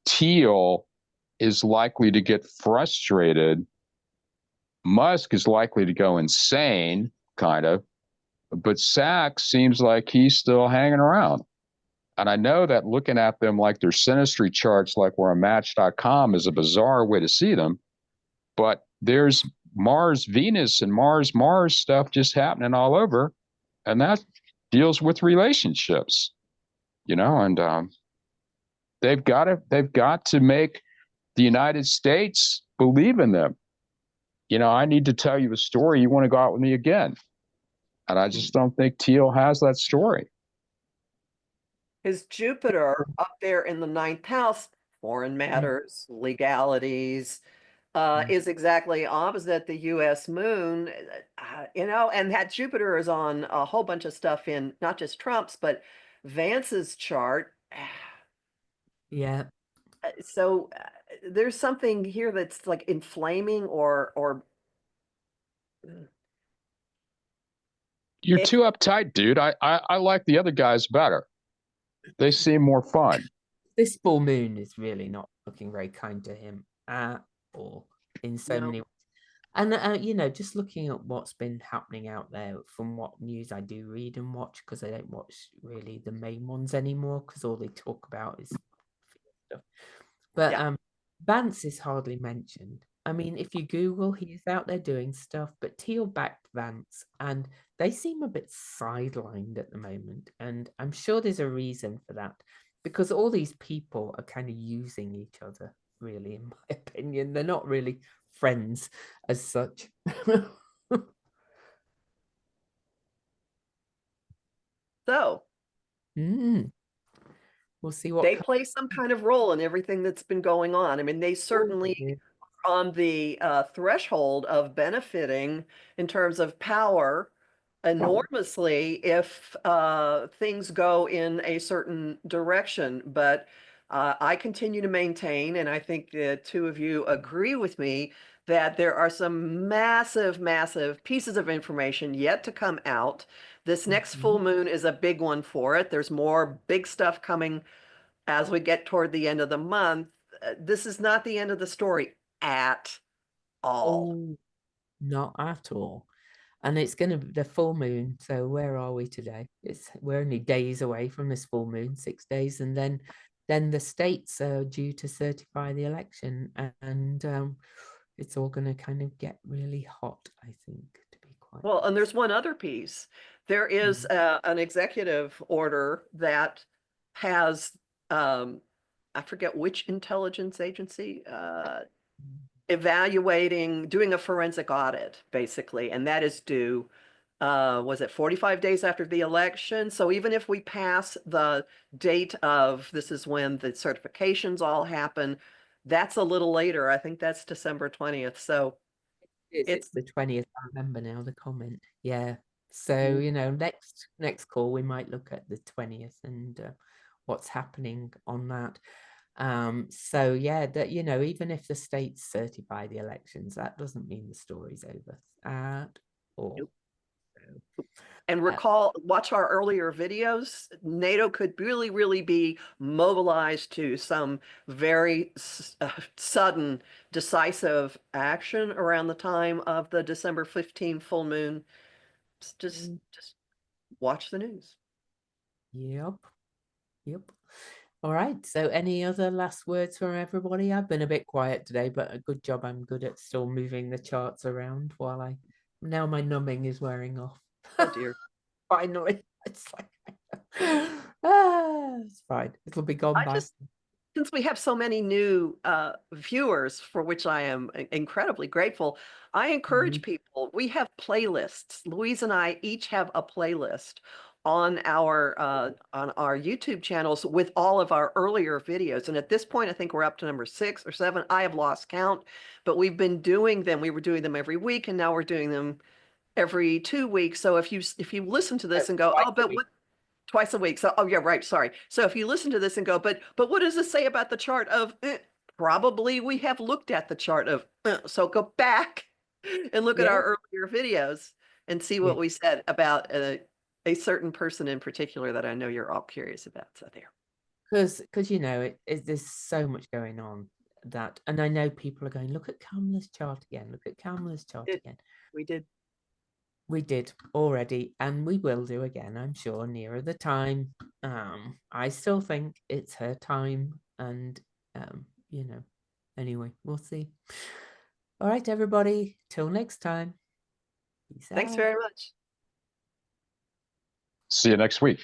Teal is likely to get frustrated. Musk is likely to go insane, kind of. But Sachs seems like he's still hanging around. And I know that looking at them like they're synastry charts, like we're on Match.com, is a bizarre way to see them. But there's Mars, Venus, and Mars, Mars stuff just happening all over. And that deals with relationships, and they've got to make the United States believe in them. I need to tell you a story. You want to go out with me again? And I just don't think Teal has that story. His Jupiter up there in the ninth house, foreign matters, legalities, is exactly opposite the US moon, and that Jupiter is on a whole bunch of stuff in not just Trump's, but Vance's chart. Yeah. So there's something here that's like inflaming or You're too uptight, dude. I like the other guys better. They seem more fun. This full moon is really not looking very kind to him at all in so many ways. And just looking at what's been happening out there from what news I do read and watch, because I don't watch really the main ones anymore because all they talk about is stuff. But Vance is hardly mentioned. I mean, if you Google, he is out there doing stuff, but Teal backed Vance, and they seem a bit sidelined at the moment. And I'm sure there's a reason for that, because all these people are kind of using each other, really, in my opinion. They're not really friends as such. so We'll see what they play some kind of role in everything that's been going on. I mean, they certainly on the threshold of benefiting in terms of power enormously if things go in a certain direction. But I continue to maintain, and I think the two of you agree with me, that there are some massive, massive pieces of information yet to come out. This next full moon is a big one for it. There's more big stuff coming as we get toward the end of the month. This is not the end of the story at all. Oh, not at all. And it's going to be the full moon. So where are we today? We're only days away from this full moon, 6 days, and then the states are due to certify the election, and it's all going to kind of get really hot, I think, to be quite. Well, and there's one other piece. There is an executive order that has, I forget which intelligence agency, doing a forensic audit, basically, and that is due, was it 45 days after the election? So even if we pass the date of this is when the certifications all happen, that's a little later. I think that's December 20th. So it's the 20th. I remember now the comment. Yeah. So, you know, next call we might look at the 20th and what's happening on that. So yeah, that, you know, even if the states certify the elections, that doesn't mean the story's over at all. Nope. And recall, watch our earlier videos. NATO could really, really be mobilized to some very sudden, decisive action around the time of the December 15 full moon. Just watch the news. Yep. All right. So any other last words from everybody? I've been a bit quiet today, but a good job. I'm good at still moving the charts around while now my numbing is wearing off. Oh dear. Finally. It's like, it's fine. It'll be gone by. Since we have so many new viewers, for which I am incredibly grateful, I encourage people, we have playlists. Louise and I each have a playlist on our YouTube channels with all of our earlier videos. And at this point, I think we're up to number 6 or 7. I have lost count, but we've been doing them. We were doing them every week, and now we're doing them every 2 weeks. So if you listen to this and go, oh, but what? Twice a week. So, oh yeah, right. Sorry. So if you listen to this and go, but what does this say about the chart of? Probably we have looked at the chart of. So go back and look at our earlier videos and see what we said about a certain person in particular that I know you're all curious about. So there. Because you know there's so much going on that, and I know people are going, look at Kamala's chart again. Look at Kamala's chart again. We did. We did already, and we will do again, I'm sure, nearer the time. I still think it's her time, and you know, anyway, we'll see. All right, everybody, till next time. Peace Thanks out. very much. See you next week.